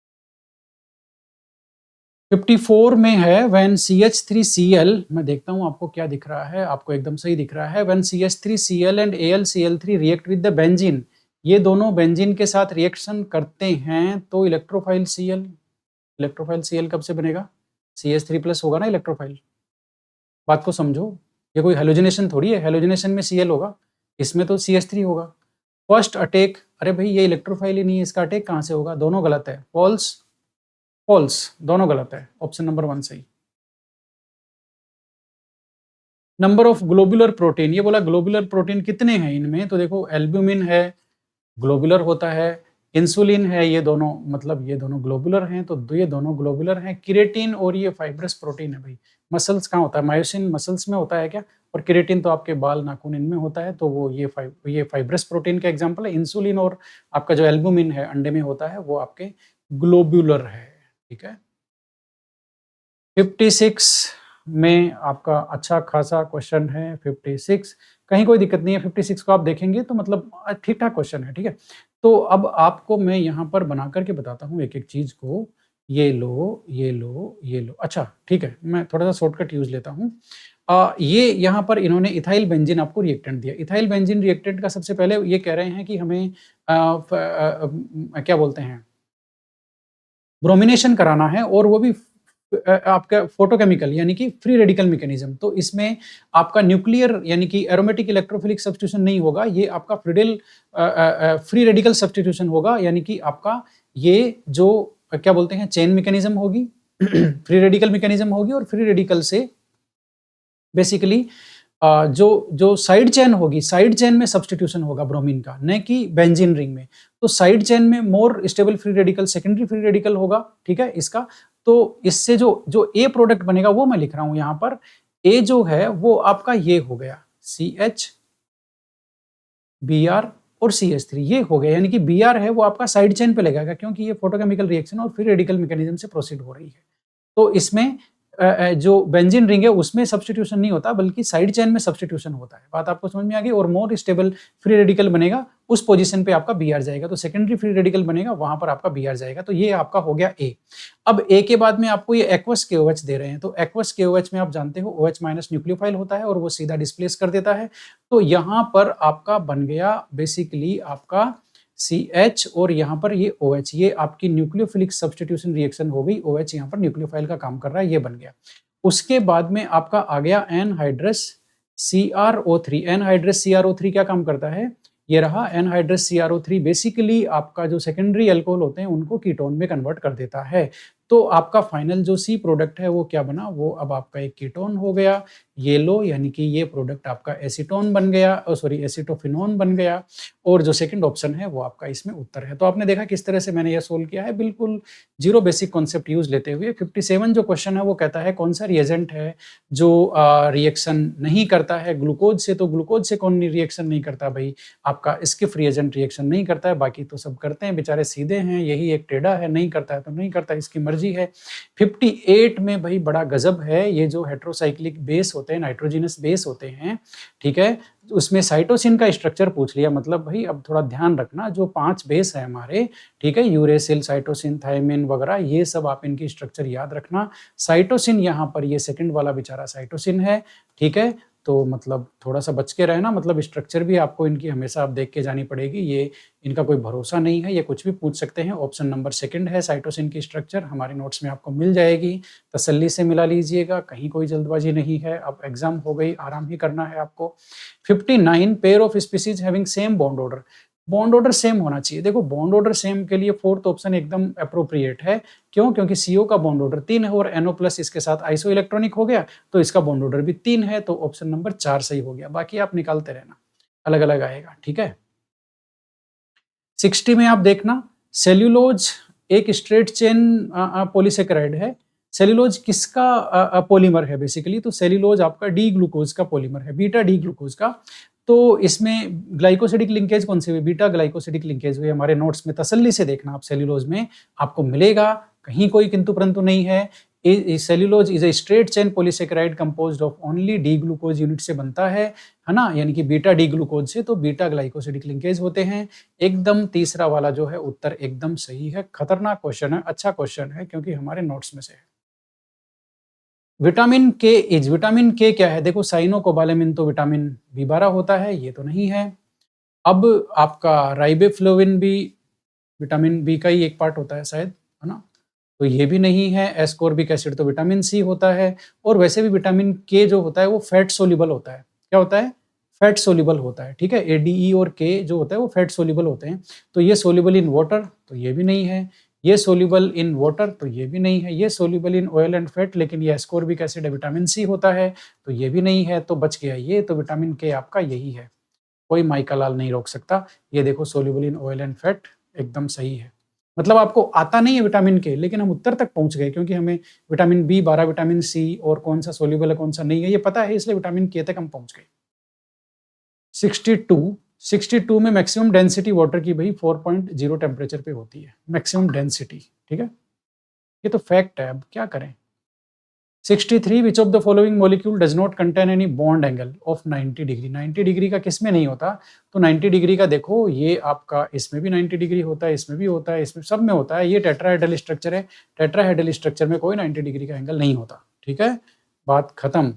54 में है when CH3Cl, मैं देखता हूँ आपको क्या दिख रहा है, आपको एकदम सही दिख रहा है। when CH3Cl and AlCl3 react with the benzene, ये दोनों बेंजीन के साथ रिएक्शन करते हैं तो इलेक्ट्रोफाइल Cl कब से बनेगा, CH3+ होगा ना इलेक्ट्रोफाइल। बात को समझो, ये कोई हेलोजिनेशन थोड़ी है, हेलोजिनेशन में Cl होगा, इसमें तो CH3 होगा। फर्स्ट अटैक, अरे भाई ये इलेक्ट्रोफाइल ही नहीं है, इसका अटैक कहाँ से होगा, दोनों गलत है, फॉल्स, दोनों गलत है, ऑप्शन नंबर 1 सही। नंबर ऑफ ग्लोबुलर प्रोटीन, ये बोला ग्लोबुलर प्रोटीन कितने हैं इनमें, तो देखो एल्ब्यूमिन है, ग्लोबुलर होता है, इंसुलिन है, ये दोनों मतलब ये दोनों ग्लोबुलर हैं, तो ये दोनों ग्लोबुलर हैं। किरेटिन और ये फाइब्रस प्रोटीन है भाई। मसल्स कहाँ होता है, मायोसिन मसल्स में होता है क्या, और किरेटिन तो आपके बाल नाखून इनमें होता है, तो वो ये फाइब्रस प्रोटीन का एग्जाम्पल है। इंसुलिन और आपका जो एल्ब्यूमिन है अंडे में होता है वो आपके ग्लोबुलर है, ठीक है। 56 में आपका अच्छा खासा क्वेश्चन है, 56 कहीं कोई दिक्कत नहीं है, 56 को आप देखेंगे तो मतलब ठीक ठाक क्वेश्चन है, ठीक है। तो अब आपको मैं यहाँ पर बना करके बताता हूँ एक एक चीज को, ये लो ये लो ये लो, अच्छा ठीक है, मैं थोड़ा सा शॉर्टकट यूज लेता हूँ। ये यहाँ पर इन्होंने इथाइल बेंजीन आपको रिएक्टेंट दिया। इथाइल बेंजीन रिएक्टेंट का सबसे पहले ये कह रहे हैं कि हमें क्या बोलते हैं, ब्रोमिनेशन कराना है, और वो भी आपका फोटोकेमिकल यानी कि फ्री रेडिकल मैकेनिज्म। तो इसमें आपका न्यूक्लियर यानी कि एरोमेटिक इलेक्ट्रोफिलिक सब्स्टिट्यूशन नहीं होगा, ये आपका फ्री रेडिकल सब्स्टिट्यूशन होगा, यानी कि आपका ये जो क्या बोलते हैं चेन मैकेनिज्म होगी फ्री रेडिकल मैकेनिज्म होगी, और फ्री रेडिकल से बेसिकली जो साइड चेन होगी, साइड चेन में सब्स्टिट्यूशन होगा ब्रोमीन का, न कि बेंजीन रिंग में। तो साइड चेन में more stable free radical secondary free radical होगा, ठीक है इसका। तो इससे जो जो ए प्रोडक्ट बनेगा वो मैं लिख रहा हूं यहां पर। ए जो है वो आपका ये हो गया CH Br और CH3, ये हो गया, यानी कि Br है वो आपका साइड चेन पे लगेगा क्योंकि ये फोटोकेमिकल रिएक्शन और फ्री रेडिकल मैकेनिज्म से प्रोसीड हो रही है। तो इसमें जो बेंजीन रिंग है उसमें सब्स्टिट्यूशन नहीं होता बल्कि साइड चेन में सब्स्टिट्यूशन होता है। बात आपको समझ में आ गई? और मोर स्टेबल फ्री रेडिकल बनेगा उस पोजीशन पे आपका Br जाएगा, तो सेकेंडरी फ्री रेडिकल बनेगा वहां पर आपका Br जाएगा। तो ये आपका हो गया ए। अब ए के बाद में आपको ये एक्वस KOH दे रहे हैं, तो एक्वस KOH में आप जानते हो OH माइनस न्यूक्लियोफाइल होता है और वो सीधा डिस्प्लेस कर देता है। तो यहां पर आपका बन गया बेसिकली आपका CH और यहाँ पर ये OH, ये आपकी न्यूक्लियोफिलिक सब्स्टिट्यूशन रिएक्शन हो गई। OH यहाँ पर न्यूक्लियोफाइल का काम कर रहा है, ये बन गया। उसके बाद में आपका आ गया एनहाइड्रस CrO3। एनहाइड्रस CrO3 क्या काम करता है? ये रहा एनहाइड्रस CrO3, बेसिकली आपका जो सेकेंडरी अल्कोहल होते हैं उनको कीटोन में कन्वर्ट कर देता है। तो आपका फाइनल जो सी प्रोडक्ट है वो क्या बना? वो अब आपका एक कीटोन हो गया येलो, यानी कि ये प्रोडक्ट आपका एसीटोन बन गया, सॉरी एसिटोफिनोन बन गया। और जो सेकंड ऑप्शन है वो आपका इसमें उत्तर है। तो आपने देखा किस तरह से मैंने ये सोल्व किया है, बिल्कुल जीरो बेसिक कॉन्सेप्ट यूज लेते हुए। 57 जो क्वेश्चन है वो कहता है कौन सा रिएजेंट है जो रिएक्शन नहीं करता है ग्लूकोज से। तो ग्लूकोज से कौन रिएक्शन नहीं करता भाई? आपका स्किफ रिएजेंट रिएक्शन नहीं करता है, बाकी तो सब करते हैं, बेचारे सीधे हैं। यही एक टेढ़ा है, नहीं करता है तो नहीं करता, इसकी मर्जी है। 58 में भाई बड़ा गजब है, ये जो हेट्रोसाइक्लिक बेस होते हैं, नाइट्रोजिनस बेस होते हैं, ठीक है, उसमें साइटोसिन का स्ट्रक्चर पूछ लिया। मतलब भाई अब थोड़ा ध्यान रखना, जो 5 बेस है हमारे, ठीक है, यूरेसिल, साइटोसिन, थायमिन वगैरह, ये सब आप इनकी स्ट्रक्चर याद रखना। साइटोसिन यहाँ पर ये सेकंड वाला बेचारा साइटोसिन है, ठीक है। तो मतलब थोड़ा सा बच के रहना, मतलब स्ट्रक्चर भी आपको इनकी हमेशा आप देख के जानी पड़ेगी, ये इनका कोई भरोसा नहीं है, ये कुछ भी पूछ सकते हैं। ऑप्शन नंबर सेकंड है साइटोसिन की स्ट्रक्चर, हमारे नोट्स में आपको मिल जाएगी, तसल्ली से मिला लीजिएगा, कहीं कोई जल्दबाजी नहीं है। अब एग्जाम हो गई, आराम ही करना है आपको। 59 pair of species having same bond order. Bond order same होना चाहिए। देखो बॉन्ड ऑर्डर सेम के लिए फोर्थ ऑप्शन एकदम अप्रोप्रिएट है। क्यों? क्योंकि CO का बॉन्ड ऑर्डर 3 है और NO प्लस इसके साथ आइसो इलेक्ट्रॉनिक हो गया, तो इसका बॉन्ड ऑर्डर भी 3 है, तो ऑप्शन नंबर 4 सही हो गया। बाकी आप निकालते रहना, अलग अलग आएगा, ठीक है। 60 में आप देखना, सेल्यूलोज एक स्ट्रेट चेन पॉलीसेकेराइड है। सेल्यूलोज किसका पॉलीमर है बेसिकली? तो सेल्यूलोज आपका डी ग्लूकोज का पॉलीमर है, बीटा डी ग्लूकोज का। तो इसमें ग्लाइकोसिडिक लिंकेज कौन सी हुई? बीटा ग्लाइकोसिडिक लिंकेज हुई। हमारे नोट्स में तसल्ली से देखना आप, सेल्यूलोज में आपको मिलेगा, कहीं कोई किंतु परंतु नहीं है। Cellulose is a straight chain polysaccharide composed of only D glucose unit से बनता है ना, यानी कि बीटा डी ग्लूकोज से, तो बीटा ग्लाइकोसिडिक लिंकेज होते हैं। एकदम तीसरा वाला जो है उत्तर एकदम सही है। खतरनाक क्वेश्चन है, अच्छा क्वेश्चन है, क्योंकि हमारे नोट्स में से है। विटामिन के क्या है? देखो साइनोकोबालेमिन तो विटामिन B12 होता है, ये तो नहीं है। अब आपका राइबोफ्लेविन भी विटामिन बी का ही एक पार्ट होता है शायद, है ना, तो ये भी नहीं है। एस्कॉर्बिक एसिड तो विटामिन सी होता है। और वैसे भी विटामिन के जो होता है वो फैट सोल्यूबल होता है। क्या होता है? फैट सोल्यूबल होता है, ठीक है। ADE और के जो होता है वो फैट सोल्यूबल होते हैं। तो ये सोल्यूबल इन वाटर, तो ये भी नहीं है। ये सोल्यूबल इन वाटर, तो ये भी नहीं है। ये soluble in oil and fat, लेकिन ये एस्कॉर्बिक एसिड विटामिन सी होता है, तो ये भी नहीं है। तो बच गया ये, तो विटामिन के आपका यही है, कोई माइका लाल नहीं रोक सकता। ये देखो soluble in oil and fat एकदम सही है। मतलब आपको आता नहीं है विटामिन के, लेकिन हम उत्तर तक पहुंच गए, क्योंकि हमें विटामिन B12, विटामिन सी और कौन सा सोल्यूबल है कौन सा नहीं है ये पता है, इसलिए विटामिन के तक हम पहुंच गए। 62 में मैक्सिमम डेंसिटी वाटर की भाई 4.0 टेम्परेचर पे होती है मैक्सिमम डेंसिटी, ठीक है, ये तो फैक्ट है, अब क्या करें। 63 विच of the following molecule does not contain any bond angle of 90 degree. 90 degree का किस में नहीं होता? तो 90 डिग्री का देखो, ये आपका इसमें भी 90 डिग्री होता है, इसमें भी होता है, इसमें सब में होता है। ये टेट्राहेड्रल स्ट्रक्चर है, टेट्राहेड्रल स्ट्रक्चर में कोई 90 डिग्री का एंगल नहीं होता, ठीक है, बात खत्म।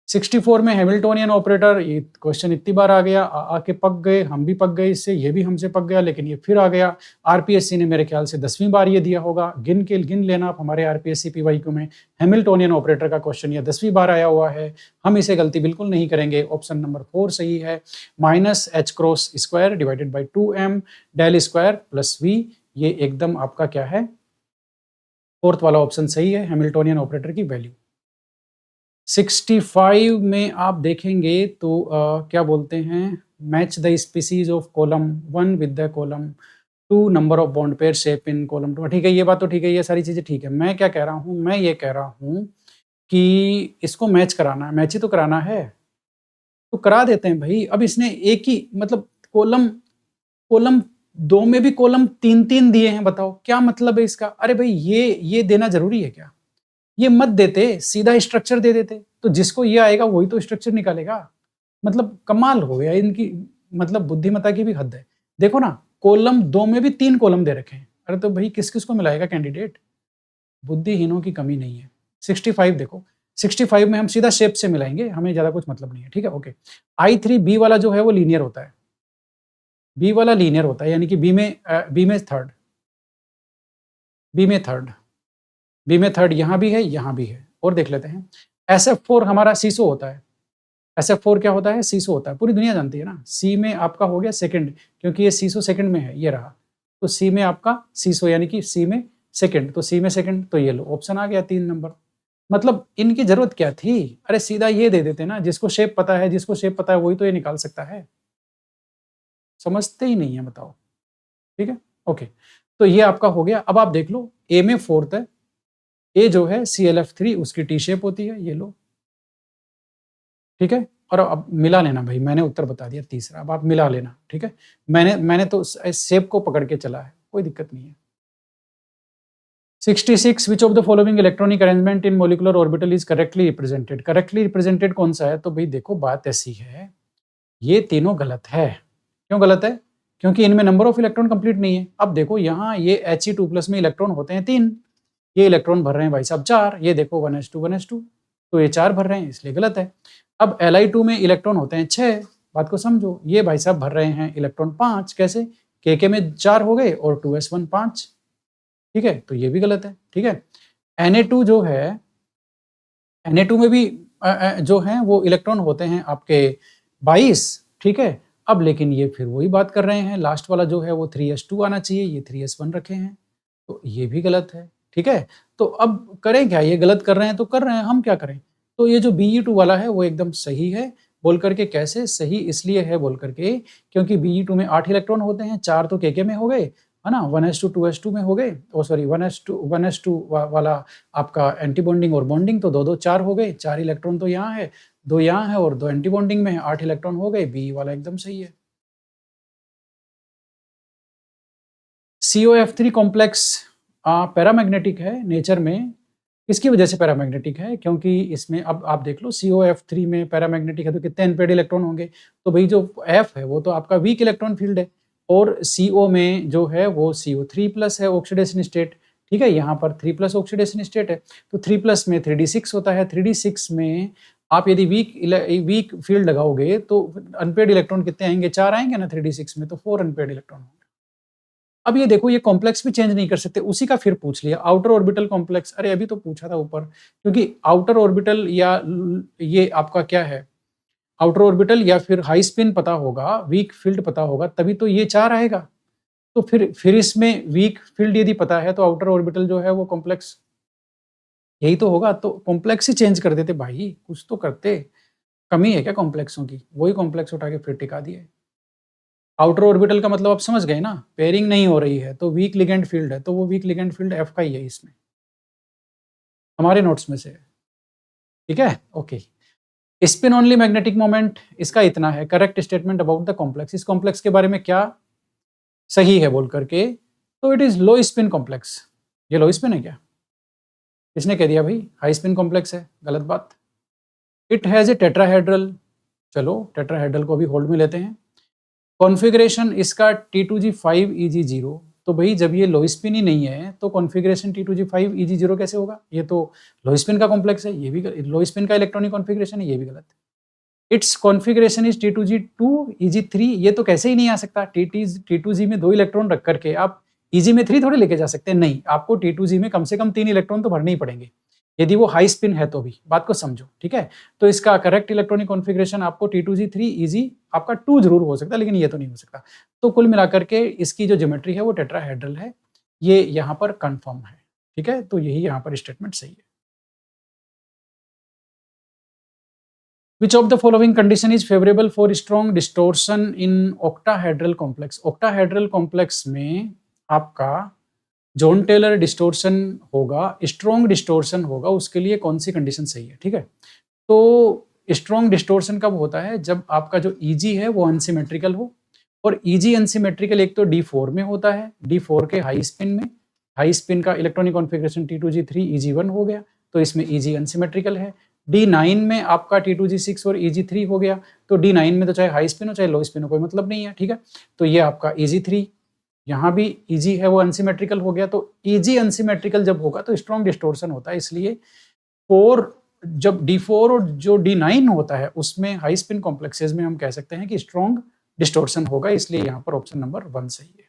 64 में हैमिल्टोनियन ऑपरेटर, ये क्वेश्चन इतनी बार आ गया, आके पक गए, हम भी पक गए इससे, ये भी हमसे पक गया, लेकिन ये फिर आ गया। आरपीएससी ने मेरे ख्याल से 10वीं बार ये दिया होगा, गिन लेना आप हमारे आरपीएससी PYQ में हैमिल्टोनियन ऑपरेटर का क्वेश्चन ये 10वीं बार आया हुआ है। हम इसे गलती बिल्कुल नहीं करेंगे, ऑप्शन नंबर 4 सही है। -h × divided by 2m del square plus v, ये एकदम आपका क्या है, फोर्थ वाला ऑप्शन सही है, हैमिल्टोनियन ऑपरेटर की वैल्यू। 65 में आप देखेंगे तो क्या बोलते हैं, match the species of column 1 with the column 2 number of bond pear shape in column 2, ठीक है, ये बात तो ठीक है, ये सारी चीज़ें ठीक है। मैं क्या कह रहा हूँ, मैं ये कह रहा हूँ कि इसको मैच कराना है, मैच ही तो कराना है, तो करा देते हैं भई। अब इसने एक ही मतलब कॉलम कॉलम 2 में भी कॉलम 3-3 दिए हैं, बताओ क्या मतलब है इसका? अरे भई ये देना ज़रूरी है क्या? ये मत देते, सीधा स्ट्रक्चर दे देते, तो जिसको ये आएगा वही तो स्ट्रक्चर निकालेगा। मतलब कमाल हो गया इनकी, मतलब बुद्धिमत्ता की भी हद है। देखो ना, कॉलम 2 में भी 3 कॉलम दे रखे हैं। अरे तो भई किस-किस को मिलाएगा कैंडिडेट? बुद्धिहीनों की कमी नहीं है। 65 देखो, 65 में हम सीधा शेप से मिलाएँगे, हमें ज़्यादा कुछ मतलब नहीं है, ठीक है? ओके। I3 बी वाला जो है वो लीनियर होता है। बी वाला लीनियर होता है, यानी कि बी में थर्ड यहाँ भी है, यहाँ भी है। और देख लेते हैं, SF4 हमारा सीसो होता है। SF4 क्या होता है? सीसो होता है, पूरी दुनिया जानती है ना। सी में आपका हो गया सेकंड, क्योंकि ये सीसो सेकंड में है, ये रहा। तो सी में आपका सीसो यानी कि सी में सेकंड, तो सी में सेकंड, तो ये लो ऑप्शन आ गया 3 नंबर। मतलब इनकी ज़रूरत क्या थी? अरे सीधा ये दे देते ना, जिसको शेप पता है, जिसको शेप पता है वही तो ये निकाल सकता है। समझते ही नहीं है, बताओ। ठीक है? ओके। तो ये आपका हो गया। अब आप देख लो, ए में फोर्थ है, ए जो है ClF3 उसकी टी शेप होती है, ये लो। ठीक है? और अब मिला लेना भाई, मैंने उत्तर बता दिया तीसरा, अब आप मिला लेना, ठीक है? मैंने तो शेप को पकड़ के चला है, कोई दिक्कत नहीं है। 66 विच of the following electronic arrangement in molecular orbital is correctly represented? Correctly represented कौन सा है? तो भाई देखो, बात ऐसी है, ये तीनों गलत है। क्यों गलत है? क्योंकि इनमें नंबर ऑफ इलेक्ट्रॉन कंप्लीट नहीं है। अब देखो यहाँ ये He2+ में इलेक्ट्रॉन होते हैं 3, ये इलेक्ट्रॉन भर रहे हैं भाई साहब 4, ये देखो 1s2 तो ये 4 भर रहे हैं, इसलिए गलत है। अब Li2 में इलेक्ट्रॉन होते हैं 6, बात को समझो, ये भाई साहब भर रहे हैं इलेक्ट्रॉन 5, कैसे? के में 4 हो गए और 2s1 5, ठीक है? तो ये भी गलत है, ठीक है? Na2 जो है, Na2 में भी जो हैं वो इलेक्ट्रॉन होते हैं आपके 22, ठीक है? अब लेकिन ये फिर वही बात कर रहे हैं, लास्ट वाला जो है वो 3s2 आना चाहिए, ये 3s1 रखे हैं, तो ये भी गलत है, ठीक है? तो अब करें क्या? ये गलत कर रहे हैं तो कर रहे हैं, हम क्या करें? तो ये जो Be2 वाला है वो एकदम सही है, बोल करके कैसे? सही इसलिए है बोल करके, क्योंकि Be2 में 8 इलेक्ट्रॉन होते हैं, 4 तो के में हो गए, है ना? 1s2 2s2 में हो गए, सॉरी 1s2 वाला आपका एंटी बॉन्डिंग और बॉन्डिंग, तो 2-2 4 हो गए, 4 इलेक्ट्रॉन तो यहाँ है, 2 यहाँ है और 2 एंटी बॉन्डिंग में है, 8 इलेक्ट्रॉन हो गए, बी वाला एकदम सही है। COF3 कॉम्प्लेक्स पैरामैग्नेटिक है नेचर में। किसकी वजह से पैरामैग्नेटिक है? क्योंकि इसमें अब आप देख लो, COF3 में पैरामैग्नेटिक है तो कितने अनपेयर्ड इलेक्ट्रॉन होंगे? तो भाई जो F है वो तो आपका वीक इलेक्ट्रॉन फील्ड है, और CO में जो है वो CO3+ है ऑक्सीडेशन स्टेट, ठीक है? यहाँ पर 3+ ऑक्सीडेशन स्टेट है, तो 3+ में 3d6 होता है, 3d6 में आप यदि वीक फील्ड लगाओगे तो अनपेयर्ड इलेक्ट्रॉन कितने आएंगे? 4 आएंगे ना 3d6 में, तो 4 अनपेयर्ड इलेक्ट्रॉन होंगे। अब ये देखो, ये कॉम्प्लेक्स भी चेंज नहीं कर सकते, उसी का फिर पूछ लिया आउटर ऑर्बिटल कॉम्प्लेक्स। अरे अभी तो पूछा था ऊपर, क्योंकि आउटर ऑर्बिटल या ये आपका क्या है, आउटर ऑर्बिटल या फिर हाई स्पिन पता होगा, वीक फील्ड पता होगा, तभी तो ये 4 आएगा। तो फिर इसमें वीक फील्ड यदि पता है तो आउटर ऑर्बिटल जो है वो कॉम्प्लेक्स यही तो होगा, तो कॉम्प्लेक्स ही चेंज कर देते भाई, कुछ तो करते। कमी है क्या कॉम्प्लेक्सों की? वही कॉम्प्लेक्स उठा के फिर टिका दिए। आउटर ऑर्बिटल का मतलब आप समझ गए ना, पेयरिंग नहीं हो रही है तो वीक लिगेंड फील्ड है, तो वो वीक लिगेंड फील्ड एफ का ही है इसमें, हमारे नोट्स में से है, ठीक है? Okay. Spin only magnetic moment, इसका इतना है, correct statement about the complex, इस कॉम्प्लेक्स के बारे में क्या सही है बोल करके, तो it is low spin complex. ये लो स्पिन है क्या? किसने कह दिया भाई हाई स्पिन कॉम्प्लेक्स है? गलत बात। इट हैज ए टेट्राहेड्रल, चलो टेट्राहेड्रल को भी होल्ड में लेते हैं। कॉन्फ़िगरेशन इसका T2G5 Eg0, तो भाई जब ये लो स्पिन ही नहीं है तो कॉन्फ़िगरेशन T2G5 Eg0 कैसे होगा? ये तो लो स्पिन का कॉम्प्लेक्स है, ये भी लो स्पिन का इलेक्ट्रॉनिक कॉन्फ़िगरेशन है, ये भी गलत है। It's configuration is T2G2 Eg3, ये तो कैसे ही नहीं आ सकता। T2G में 2 इलेक्ट्रॉन रख करके आप Eg में 3 थोड़ी लेके जा सकते हैं, नहीं, आपको T2G में कम से कम 3 इलेक्ट्रॉन तो भरने ही पड़ेंगे, यदि वो हाई स्पिन है तो भी, बात को समझो, ठीक है? तो इसका करेक्ट इलेक्ट्रॉनिक कॉन्फ़िगरेशन आपको T2G3 Eg आपका 2 ज़रूर हो सकता है, लेकिन ये तो नहीं हो सकता। तो कुल मिलाकर के इसकी जो ज्योमेट्री है वो टेट्राहेड्रल है, ये यहाँ पर कन्फर्म है, ठीक है? तो यही यहाँ पर स्टेटमेंट सही है। Which of the following condition is favourable for strong distortion in octahedral complex? Octahedral complex में आपका जॉन टेलर डिस्टोर्शन होगा, स्ट्रॉन्ग डिस्टोर्शन होगा, उसके लिए कौन सी कंडीशन सही है? ठीक है, तो स्ट्रॉन्ग डिस्टोर्शन कब होता है? जब आपका जो ईजी है वो अनसिमेट्रिकल हो, और ईजी अनसिमेट्रिकल एक तो D4 में होता है, D4 के हाई स्पिन में, हाई स्पिन का इलेक्ट्रॉनिक कॉन्फ़िगरेशन T2G3 EG1 हो गया, तो इसमें ईजी अनसिमेट्रिकल है। D9 में आपका T2G6 और EG3 हो गया, तो D9 में तो चाहे हाई स्पिन हो चाहे लो स्पिन हो कोई मतलब नहीं है, ठीक है, तो ये आपका EG3, यहाँ भी ईजी है वो अनसिमेट्रिकल हो गया, तो ईजी अनसिमेट्रिकल जब होगा तो स्ट्रॉन्ग डिस्टोर्शन होता है। इसलिए 4 जब D4 और जो D9 होता है उसमें हाई स्पिन कॉम्प्लेक्सेस में हम कह सकते हैं कि स्ट्रॉन्ग डिस्टोर्शन होगा, इसलिए यहाँ पर ऑप्शन नंबर 1 सही है।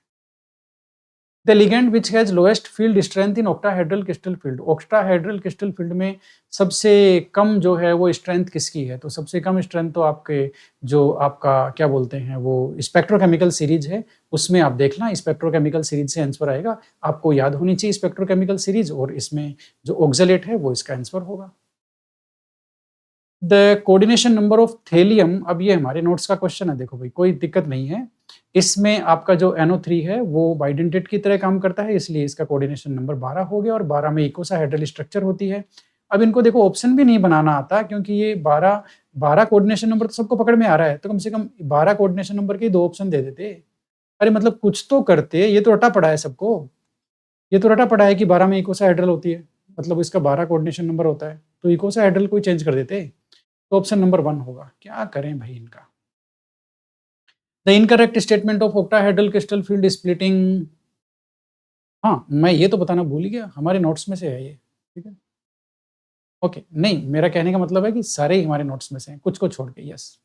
The ligand which has lowest field strength in octahedral crystal field? Octahedral crystal field में सबसे कम जो है वो स्ट्रेंथ किसकी है? तो सबसे कम स्ट्रेंथ तो आपके जो आपका क्या बोलते हैं वो स्पेक्ट्रोकेमिकल सीरीज है, उसमें आप देखना स्पेक्ट्रोकेमिकल सीरीज से आंसर आएगा, आपको याद होनी चाहिए स्पेक्ट्रोकेमिकल सीरीज, और इसमें जो ऑक्सलेट है वो इसका आंसर होगा। The coordination number of thallium, अब ये हमारे नोट्स का क्वेश्चन है, देखो भाई कोई दिक्कत नहीं है, इसमें आपका जो NO3 है वो बाइडेंटेट की तरह काम करता है, इसलिए इसका कोऑर्डिनेशन नंबर 12 हो गया, और 12 में इकोसाहेड्रल स्ट्रक्चर होती है। अब इनको देखो ऑप्शन भी नहीं बनाना आता, क्योंकि ये 12 कोऑर्डिनेशन नंबर तो सबको पकड़ में आ रहा है, तो कम से कम 12 कोऑर्डिनेशन नंबर के 2 ऑप्शन दे देते। अरे मतलब कुछ तो करते, ये तो रटा पड़ा है सबको, ये तो रटा पड़ा है कि 12 में इकोसाहेड्रल होती है, मतलब इसका 12 कोऑर्डिनेशन नंबर होता है, तो इकोसाहेड्रल को चेंज कर देते, तो ऑप्शन नंबर 1 होगा। क्या करें भाई इनका। The incorrect statement of octahedral crystal field splitting, हाँ मैं ये तो बताना भूल ही गया, हमारे नोट्स में से है ये, ठीक है, ओके, नहीं मेरा कहने का मतलब है कि सारे ही हमारे नोट्स में से हैं, कुछ को छोड़ के, yes.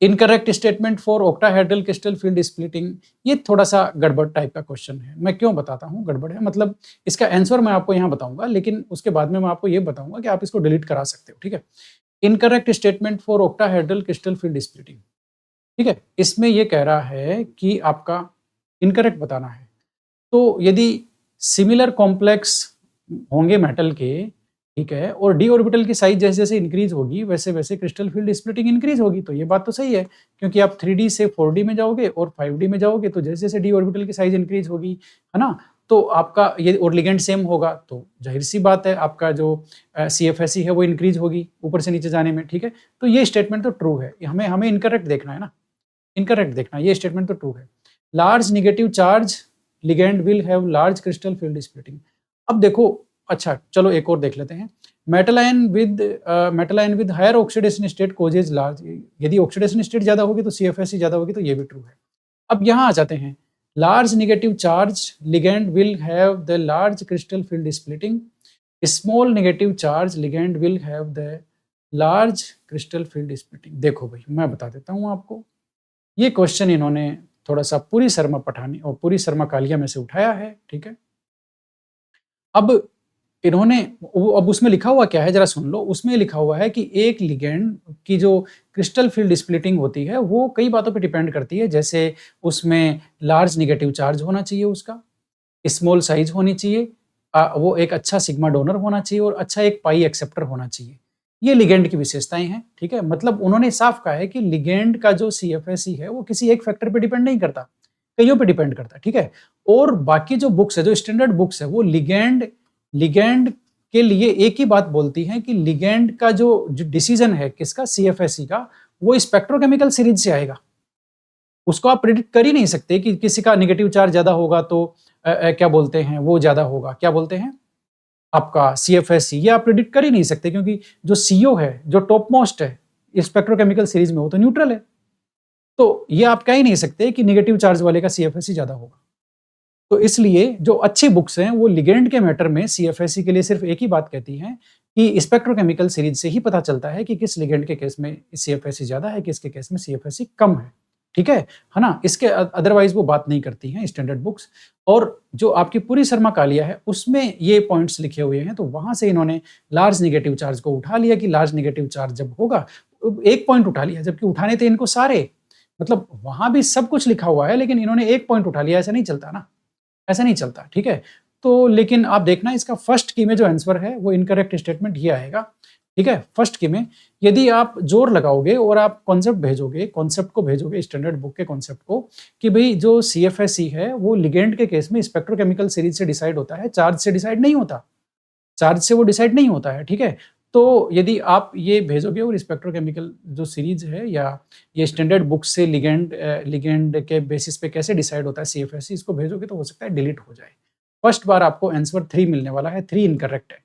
Incorrect statement for octahedral crystal field splitting, ये थोड़ा सा गड़बड़ टाइप का क्वेश्चन है, मैं क्यों बताता हूँ गड़बड़ है, मतलब इसका आंसर मैं आपको यहाँ बताऊंगा, लेकिन उसके बाद में मैं आपको ये बताऊंगा कि आप इसको डिलीट करा सकते हो, ठीक है। Incorrect statement for octahedral crystal field splitting, ठीक है, इसमें ये कह रहा है कि आपका इनकरेक्ट बताना है, तो यदि सिमिलर कॉम्प्लेक्स होंगे मेटल के, ठीक है, और डी ऑर्बिटल की साइज जैसे जैसे इंक्रीज होगी वैसे वैसे क्रिस्टल फील्ड स्प्लिटिंग इंक्रीज होगी, तो ये बात तो सही है, क्योंकि आप 3D से 4D में जाओगे और 5D में जाओगे तो जैसे जैसे डी ऑर्बिटल की साइज इंक्रीज होगी, है ना, तो आपका ये और लिगेंड सेम होगा, तो जाहिर सी बात है आपका जो CFSE है वो इंक्रीज होगी ऊपर से नीचे जाने में, ठीक है, तो ये स्टेटमेंट तो ट्रू है, हमें हमें इनकरेक्ट देखना है ना, इनकरेक्ट देखना, ये स्टेटमेंट तो ट्रू है। Large negative charge ligand will have large crystal field splitting, अब देखो, अच्छा चलो एक और देख लेते हैं। Metal ion with higher oxidation state causes large, यदि ऑक्सीडेशन स्टेट ज्यादा होगी तो CFSE ज्यादा होगी, तो ये भी ट्रू है। अब यहाँ आ जाते हैं, large negative charge ligand will have the large crystal field splitting, small negative charge ligand will have the large crystal field splitting. देखो भाई मैं बता देता हूँ आपको, ये क्वेश्चन इन्होंने थोड़ा सा पूरी शर्मा पठानी और पूरी शर्मा कालिया में से उठाया है, ठीक है। अब इन्होंने अब उसमें लिखा हुआ क्या है जरा सुन लो, उसमें लिखा हुआ है कि एक लिगेंड की जो क्रिस्टल फील्ड स्प्लिटिंग होती है वो कई बातों पे डिपेंड करती है, जैसे उसमें लार्ज नेगेटिव चार्ज होना चाहिए, उसका स्मॉल साइज होनी चाहिए, वो एक अच्छा सिग्मा डोनर होना चाहिए और अच्छा एक पाई एक्सेप्टर होना चाहिए, ये लिगेंड की विशेषताएं हैं, ठीक है। मतलब उन्होंने साफ कहा है कि लिगेंड का जो CFSE है वो किसी एक फैक्टर पे डिपेंड नहीं करता, कईयों पे डिपेंड करता है, ठीक है। और बाकी जो बुक्स है, जो स्टैंडर्ड बुक्स है, वो लिगेंड लिगेंड के लिए एक ही बात बोलती है कि लिगेंड का जो डिसीजन है किसका, CFSE का, वो स्पेक्ट्रोकेमिकल सीरीज से आएगा, उसको आप प्रिडिक्ट कर ही नहीं सकते कि किसी का नेगेटिव चार्ज ज्यादा होगा तो क्या बोलते हैं वो ज्यादा होगा, क्या बोलते हैं आपका CFSE, ये आप प्रिडिक्ट कर ही नहीं सकते, क्योंकि जो CO है, जो टॉप मोस्ट है स्पेक्ट्रोकेमिकल सीरीज में, वो तो न्यूट्रल है, तो ये आप कह ही नहीं सकते कि नेगेटिव चार्ज वाले का CFSE ज्यादा होगा। तो इसलिए जो अच्छी बुक्स हैं वो लिगेंड के मैटर में CFSE के लिए सिर्फ एक ही बात कहती हैं कि स्पेक्ट्रोकेमिकल सीरीज से ही पता चलता है कि किस लिगेंड के केस में CFSE ज्यादा है, किसके केस में CFSE कम है ना, इसके अदरवाइज वो बात नहीं करती हैं स्टैंडर्ड बुक्स। और जो आपकी पूरी शर्मा कालिया है उसमें ये पॉइंट्स लिखे हुए हैं, तो वहां से इन्होंने लार्ज नेगेटिव चार्ज को उठा लिया कि लार्ज नेगेटिव चार्ज जब होगा, एक पॉइंट उठा लिया, जबकि उठाने थे इनको सारे, मतलब वहां भी सब कुछ लिखा हुआ है लेकिन इन्होंने एक पॉइंट उठा लिया, ऐसा नहीं चलता ना, ऐसा नहीं चलता, ठीक है। तो लेकिन आप देखना इसका फर्स्ट की में जो आंसर है वो इनकरेक्ट स्टेटमेंट ये आएगा, ठीक है। फर्स्ट की में यदि आप जोर लगाओगे और आप कॉन्सेप्ट को भेजोगे स्टैंडर्ड बुक के कॉन्सेप्ट को कि भाई जो CFSE है वो लिगेंड के केस में स्पेक्ट्रोकेमिकल सीरीज से डिसाइड होता है, चार्ज से डिसाइड नहीं होता, चार्ज से वो डिसाइड नहीं होता है, ठीक है। तो यदि आप ये भेजोगे और स्पेक्ट्रोकेमिकल जो सीरीज है या ये स्टैंडर्ड बुक से लिगेंड के बेसिस पे कैसे डिसाइड होता है CFSE, इसको भेजोगे तो हो सकता है डिलीट हो जाए। फर्स्ट बार आपको आंसर 3 मिलने वाला है, 3 इनकरेक्ट है,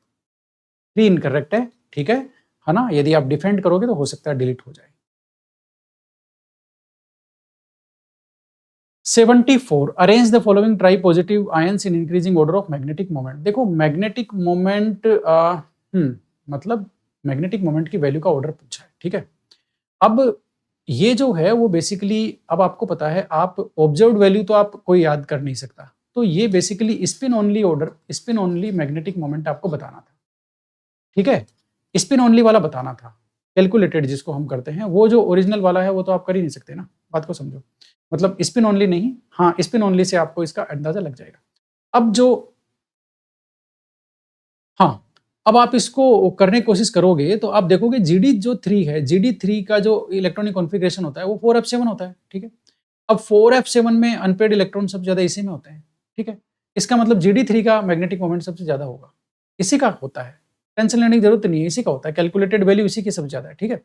3 इनकरेक्ट है, ठीक है ना। यदि आप डिफेंड करोगे तो हो सकता है डिलीट हो जाए। 74 arrange the following try positive ions in increasing order of magnetic moment. देखो मैग्नेटिक मोमेंट मतलब मैग्नेटिक मोमेंट की वैल्यू का ऑर्डर पूछा है, ठीक है। अब ये जो है वो बेसिकली, अब आपको पता है आप ऑब्जर्व्ड वैल्यू तो आप कोई याद कर नहीं सकता, तो ये basically spin only order, spin only magnetic moment आपको बताना था, ठीक है। स्पिन ओनली वाला बताना था, कैलकुलेटेड जिसको हम करते हैं, वो जो ओरिजिनल वाला है वो तो आप कर ही नहीं सकते ना, बात को समझो। मतलब स्पिन ओनली नहीं, हाँ स्पिन ओनली से आपको इसका अंदाजा लग जाएगा। अब जो, हाँ, अब आप इसको करने की कोशिश करोगे तो आप देखोगे GD जो 3 है, GD3 का जो इलेक्ट्रॉनिक कॉन्फ़िगरेशन होता है वो 4f7 होता है, ठीक है। अब 4f7 में अनपेयर्ड इलेक्ट्रॉन सबसे ज़्यादा इसी में होते हैं, ठीक है। इसका मतलब GD3 का मैग्नेटिक मोमेंट सबसे ज़्यादा होगा, इसी का होता है। टेंशन लेने की ज़रूरत नहीं है, इसी का होता है, कैलकुलेटेड वैल्यू इसी की सबसे ज़्यादा है, ठीक है।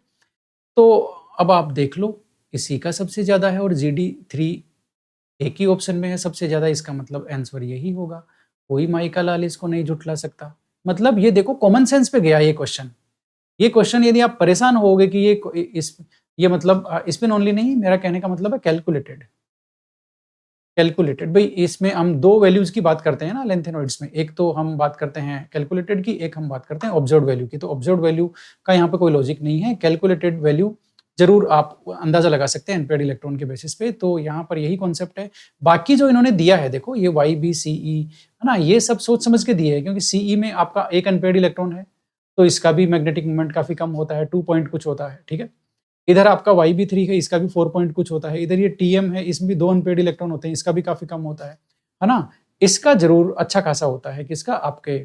तो अब आप देख लो, इसी का सबसे ज़्यादा है और GD3 एक ही ऑप्शन में है सबसे ज़्यादा, इसका मतलब आंसर यही होगा। कोई माइका लाल इसको नहीं झुठला सकता। मतलब ये देखो कॉमन सेंस पे गया ये क्वेश्चन। ये क्वेश्चन यदि आप परेशान होगे कि ये मतलब स्पिन ओनली नहीं, मेरा कहने का मतलब है कैलकुलेटेड। कैलकुलेटेड भाई, इसमें हम 2 वैल्यूज की बात करते हैं ना लेंथेनॉइड्स में, एक तो हम बात करते हैं कैलकुलेटेड की, एक हम बात करते हैं ऑब्जर्व्ड वैल्यू की। तो ऑब्जर्व्ड वैल्यू का यहाँ पे कोई लॉजिक नहीं है, कैलकुलेटेड वैल्यू जरूर आप अंदाजा लगा सकते हैं अनपेयर्ड इलेक्ट्रॉन के बेसिस पे। तो यहाँ पर यही कॉन्सेप्ट है। बाकी जो इन्होंने दिया है देखो, ये YBCE है ना, ये सब सोच समझ के दिए है, क्योंकि CE में आपका एक अनपेयर्ड इलेक्ट्रॉन है तो इसका भी मैग्नेटिक मोमेंट काफी कम होता है, 2 पॉइंट कुछ होता है, ठीक है। इधर आपका YB3 है, इसका भी 4 पॉइंट कुछ होता है। इधर ये TM है, इसमें भी 2 अनपेयर्ड इलेक्ट्रॉन होते हैं, इसका भी काफी कम होता है ना। इसका जरूर अच्छा खासा होता है, किसका, आपके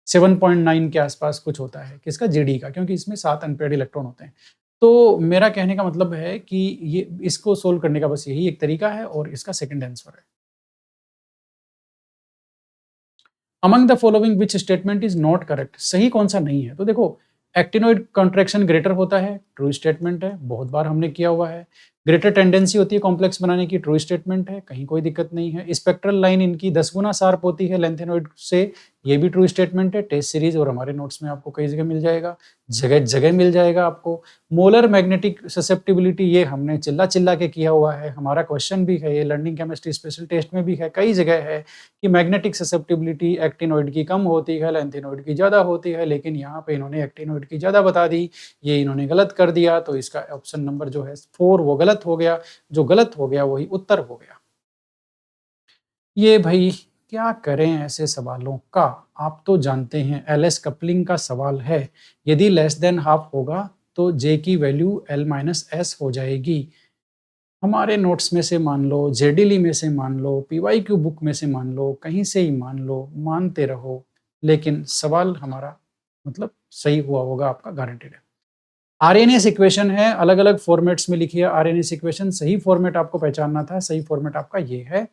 7.9 के आसपास कुछ होता है, किसका, GD का, क्योंकि इसमें 7 अनपेयर्ड इलेक्ट्रॉन होते हैं। तो मेरा कहने का मतलब है कि ये इसको सोल्व करने का बस यही एक तरीका है और इसका सेकंड आंसर है। Among the following which statement is not correct, सही कौन सा नहीं है। तो देखो, एक्टिनोइड कॉन्ट्रैक्शन ग्रेटर होता है, ट्रू स्टेटमेंट है, बहुत बार हमने किया हुआ है। ग्रेटर टेंडेंसी होती है कॉम्प्लेक्स बनाने की, ट्रू स्टेटमेंट है, कहीं कोई दिक्कत नहीं है। स्पेक्ट्रल लाइन इनकी 10 गुना शार्प होती है लेंथेनोइड से, ये भी ट्रू स्टेटमेंट है। टेस्ट सीरीज और हमारे नोट्स में आपको कई जगह मिल जाएगा, जगह जगह मिल जाएगा आपको। मोलर मैग्नेटिक ससेप्टिबिलिटी, ये हमने चिल्ला चिल्ला के किया हुआ है, हमारा क्वेश्चन भी है, ये लर्निंग केमिस्ट्री स्पेशल टेस्ट में भी है, कई जगह है कि मैग्नेटिक ससेप्टिबिलिटी एक्टिनोइड की कम होती है, लेंथेनोइड की ज़्यादा होती है, लेकिन यहाँ पे इन्होंने एक्टिनोइड की ज़्यादा बता दी, ये इन्होंने गलत कर दिया। तो इसका ऑप्शन नंबर जो है 4 वो गलत हो गया, जो गलत हो गया वही उत्तर हो गया। ये भाई क्या करें ऐसे सवालों का, आप तो जानते हैं LS कपलिंग का सवाल है, यदि लेस देन हाफ होगा तो J की वैल्यू L-S हो जाएगी। हमारे नोट्स में से मान लो, जेडीली में से मान लो, PYQ बुक में से मान लो, कहीं से ही मान लो, मानते रहो, लेकिन सवाल हमारा मतलब सही हुआ होगा आपका, गारंटेड है। RNS इक्वेशन है, अलग अलग फॉर्मेट्स में लिखी है RNS इक्वेशन, सही फॉर्मेट आपको पहचानना था, सही फॉर्मेट आपका ये है,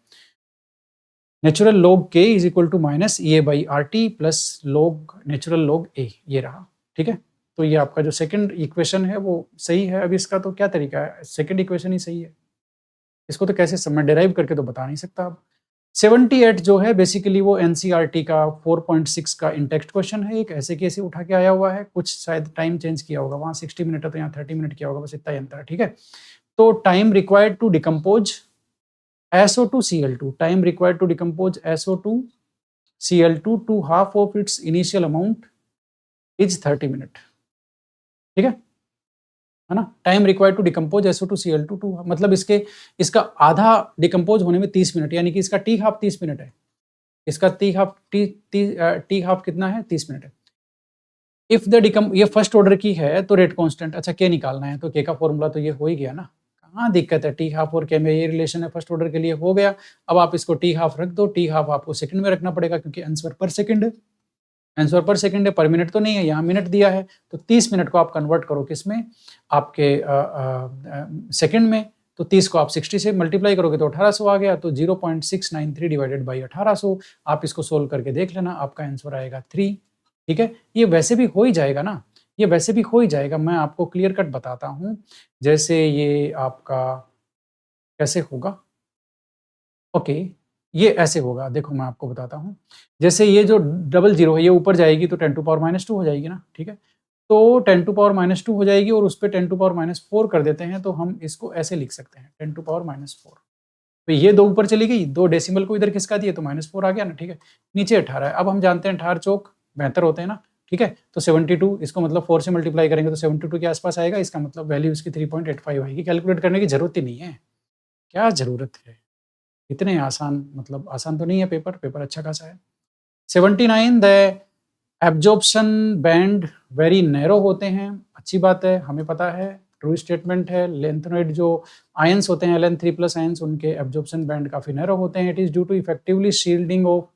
natural log K is equal to minus EA/RT plus log natural log A, ये रहा, ठीक है। तो ये आपका जो सेकंड इक्वेशन है वो सही है। अब इसका तो क्या तरीका है, सेकंड इक्वेशन ही सही है, इसको तो कैसे मैं डिराइव करके तो बता नहीं सकता। अब 78 जो है बेसिकली वो NCERT का 4.6 का इंटेक्स्ट क्वेश्चन है, एक ऐसे कैसे उठा के आया हुआ है, कुछ शायद टाइम चेंज किया होगा, वहाँ 60 मिनट है तो यहाँ 30 मिनट किया होगा, बस इतना ही अंतर है, ठीक है। तो time required to decompose SO2Cl2, time required to decompose SO2Cl2 to half of its initial amount is 30 minute, ठीक है ना। Time required to decompose SO2Cl2 to, मतलब इसका आधा डिकम्पोज होने में 30 मिनट, यानी कि इसका टी हाफ 30 मिनट है, इसका टी हाफ कितना है, 30 मिनट है। इफ द डिकम, ये फर्स्ट ऑर्डर की है तो रेट कांस्टेंट, अच्छा के निकालना है, तो के का फॉर्मूला तो ये हो ही गया ना, कहाँ दिक्कत है, टी हाफ और के में ये रिलेशन है, फर्स्ट ऑर्डर के लिए हो गया। अब आप इसको टी हाफ रख दो, टी हाफ आपको सेकंड में रखना पड़ेगा क्योंकि आंसर पर सेकंड है, आंसर पर सेकंड है, पर मिनट तो नहीं है, यहाँ मिनट दिया है, तो 30 मिनट को आप कन्वर्ट करो किसमें, आपके सेकंड में, तो 30 को आप 60 से मल्टीप्लाई करोगे तो 1800 आ गया, तो 0.693 डिवाइडेड बाई 1800, आप इसको सोल्व करके देख लेना, आपका आंसर आएगा 3। ठीक है, ये वैसे भी हो ही जाएगा ना, ये वैसे भी हो ही जाएगा, मैं आपको क्लियर कट बताता हूँ। जैसे ये आपका कैसे होगा, ओके, ये ऐसे होगा, देखो मैं आपको बताता हूँ। जैसे ये जो डबल जीरो है, ये ऊपर जाएगी तो 10 टू पावर -2 हो जाएगी ना, ठीक है? तो 10 टू पावर -2 हो जाएगी और उस पे 10 टू पावर -4 कर देते हैं, तो हम इसको ऐसे लिख सकते हैं, 10 टू पावर -4। तो ये 2 ऊपर चली गई, 2 डेसिमल को इधर खिसका दिए तो -4 आ गया ना, ठीक है? नीचे 18 है, अब हम जानते हैं 18 चौक 72 होते हैं ना, ठीक है? तो 72 इसको मतलब 4 से मल्टीप्लाई करेंगे तो 72 के आस-पास आएगा, इसका मतलब वैल्यू इसकी 3.85 आएगी, कैलकुलेट करने की ज़रूरत ही नहीं है। क्या ज़रूरत है? इतने आसान, मतलब आसान तो नहीं है पेपर, पेपर अच्छा खासा है। 79 the absorption band very narrow होते हैं, अच्छी बात है, हमें पता है, ट्रू स्टेटमेंट है। लेंथेनॉइड जो आयंस होते हैं, Ln3+ आयंस, उनके एब्जॉर्प्शन बैंड काफ़ी नैरो होते हैं। It is due to effectively shielding of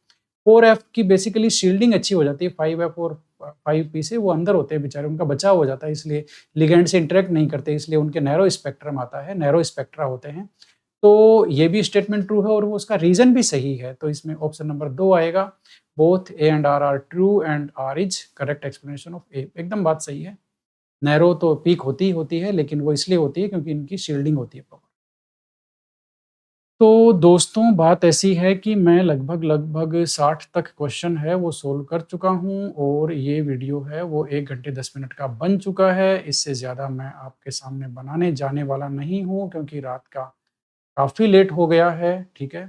4f की बेसिकली शील्डिंग अच्छी हो जाती है 5f और 5p से, वो अंदर होते हैं बेचारे, उनका बचाव हो जाता है, इसलिए लिगेंड से इंटरेक्ट नहीं करते, इसलिए उनके नैरो स्पेक्ट्रम आता है, नैरो स्पेक्ट्रा होते हैं। तो ये भी स्टेटमेंट ट्रू है और वो उसका रीजन भी सही है, तो इसमें ऑप्शन नंबर 2 आएगा। Both A and R true and R is correct explanation of A, एकदम बात सही है। नैरो तो पीक होती ही होती है, लेकिन वो इसलिए होती है क्योंकि इनकी शील्डिंग होती है प्रॉपर। तो दोस्तों बात ऐसी है कि मैं लगभग 60 तक क्वेश्चन है वो सोल्व कर चुका हूँ और ये वीडियो है वो 1 घंटे 10 मिनट का बन चुका है। इससे ज़्यादा मैं आपके सामने बनाने जाने वाला नहीं हूँ क्योंकि रात का काफ़ी लेट हो गया है, ठीक है?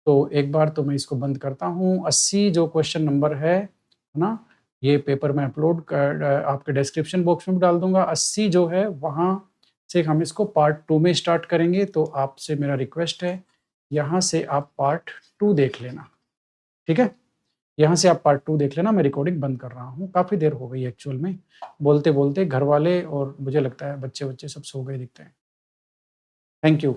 तो एक बार तो मैं इसको बंद करता हूँ। 80 जो क्वेश्चन नंबर है ना? ये पेपर मैं अपलोड कर आपके डिस्क्रिप्शन बॉक्स में भी डाल दूँगा। 80 जो है वहाँ से हम इसको पार्ट 2 में स्टार्ट करेंगे, तो आपसे मेरा रिक्वेस्ट है, यहाँ से आप पार्ट 2 देख लेना, ठीक है? यहाँ से आप पार्ट 2 देख लेना, मैं रिकॉर्डिंग बंद कर रहा हूँ। काफ़ी देर हो गई एक्चुअल में, बोलते-बोलते घरवाले और मुझे लगता है बच्चे-वच्चे सब सो गए दिखते हैं। Thank you.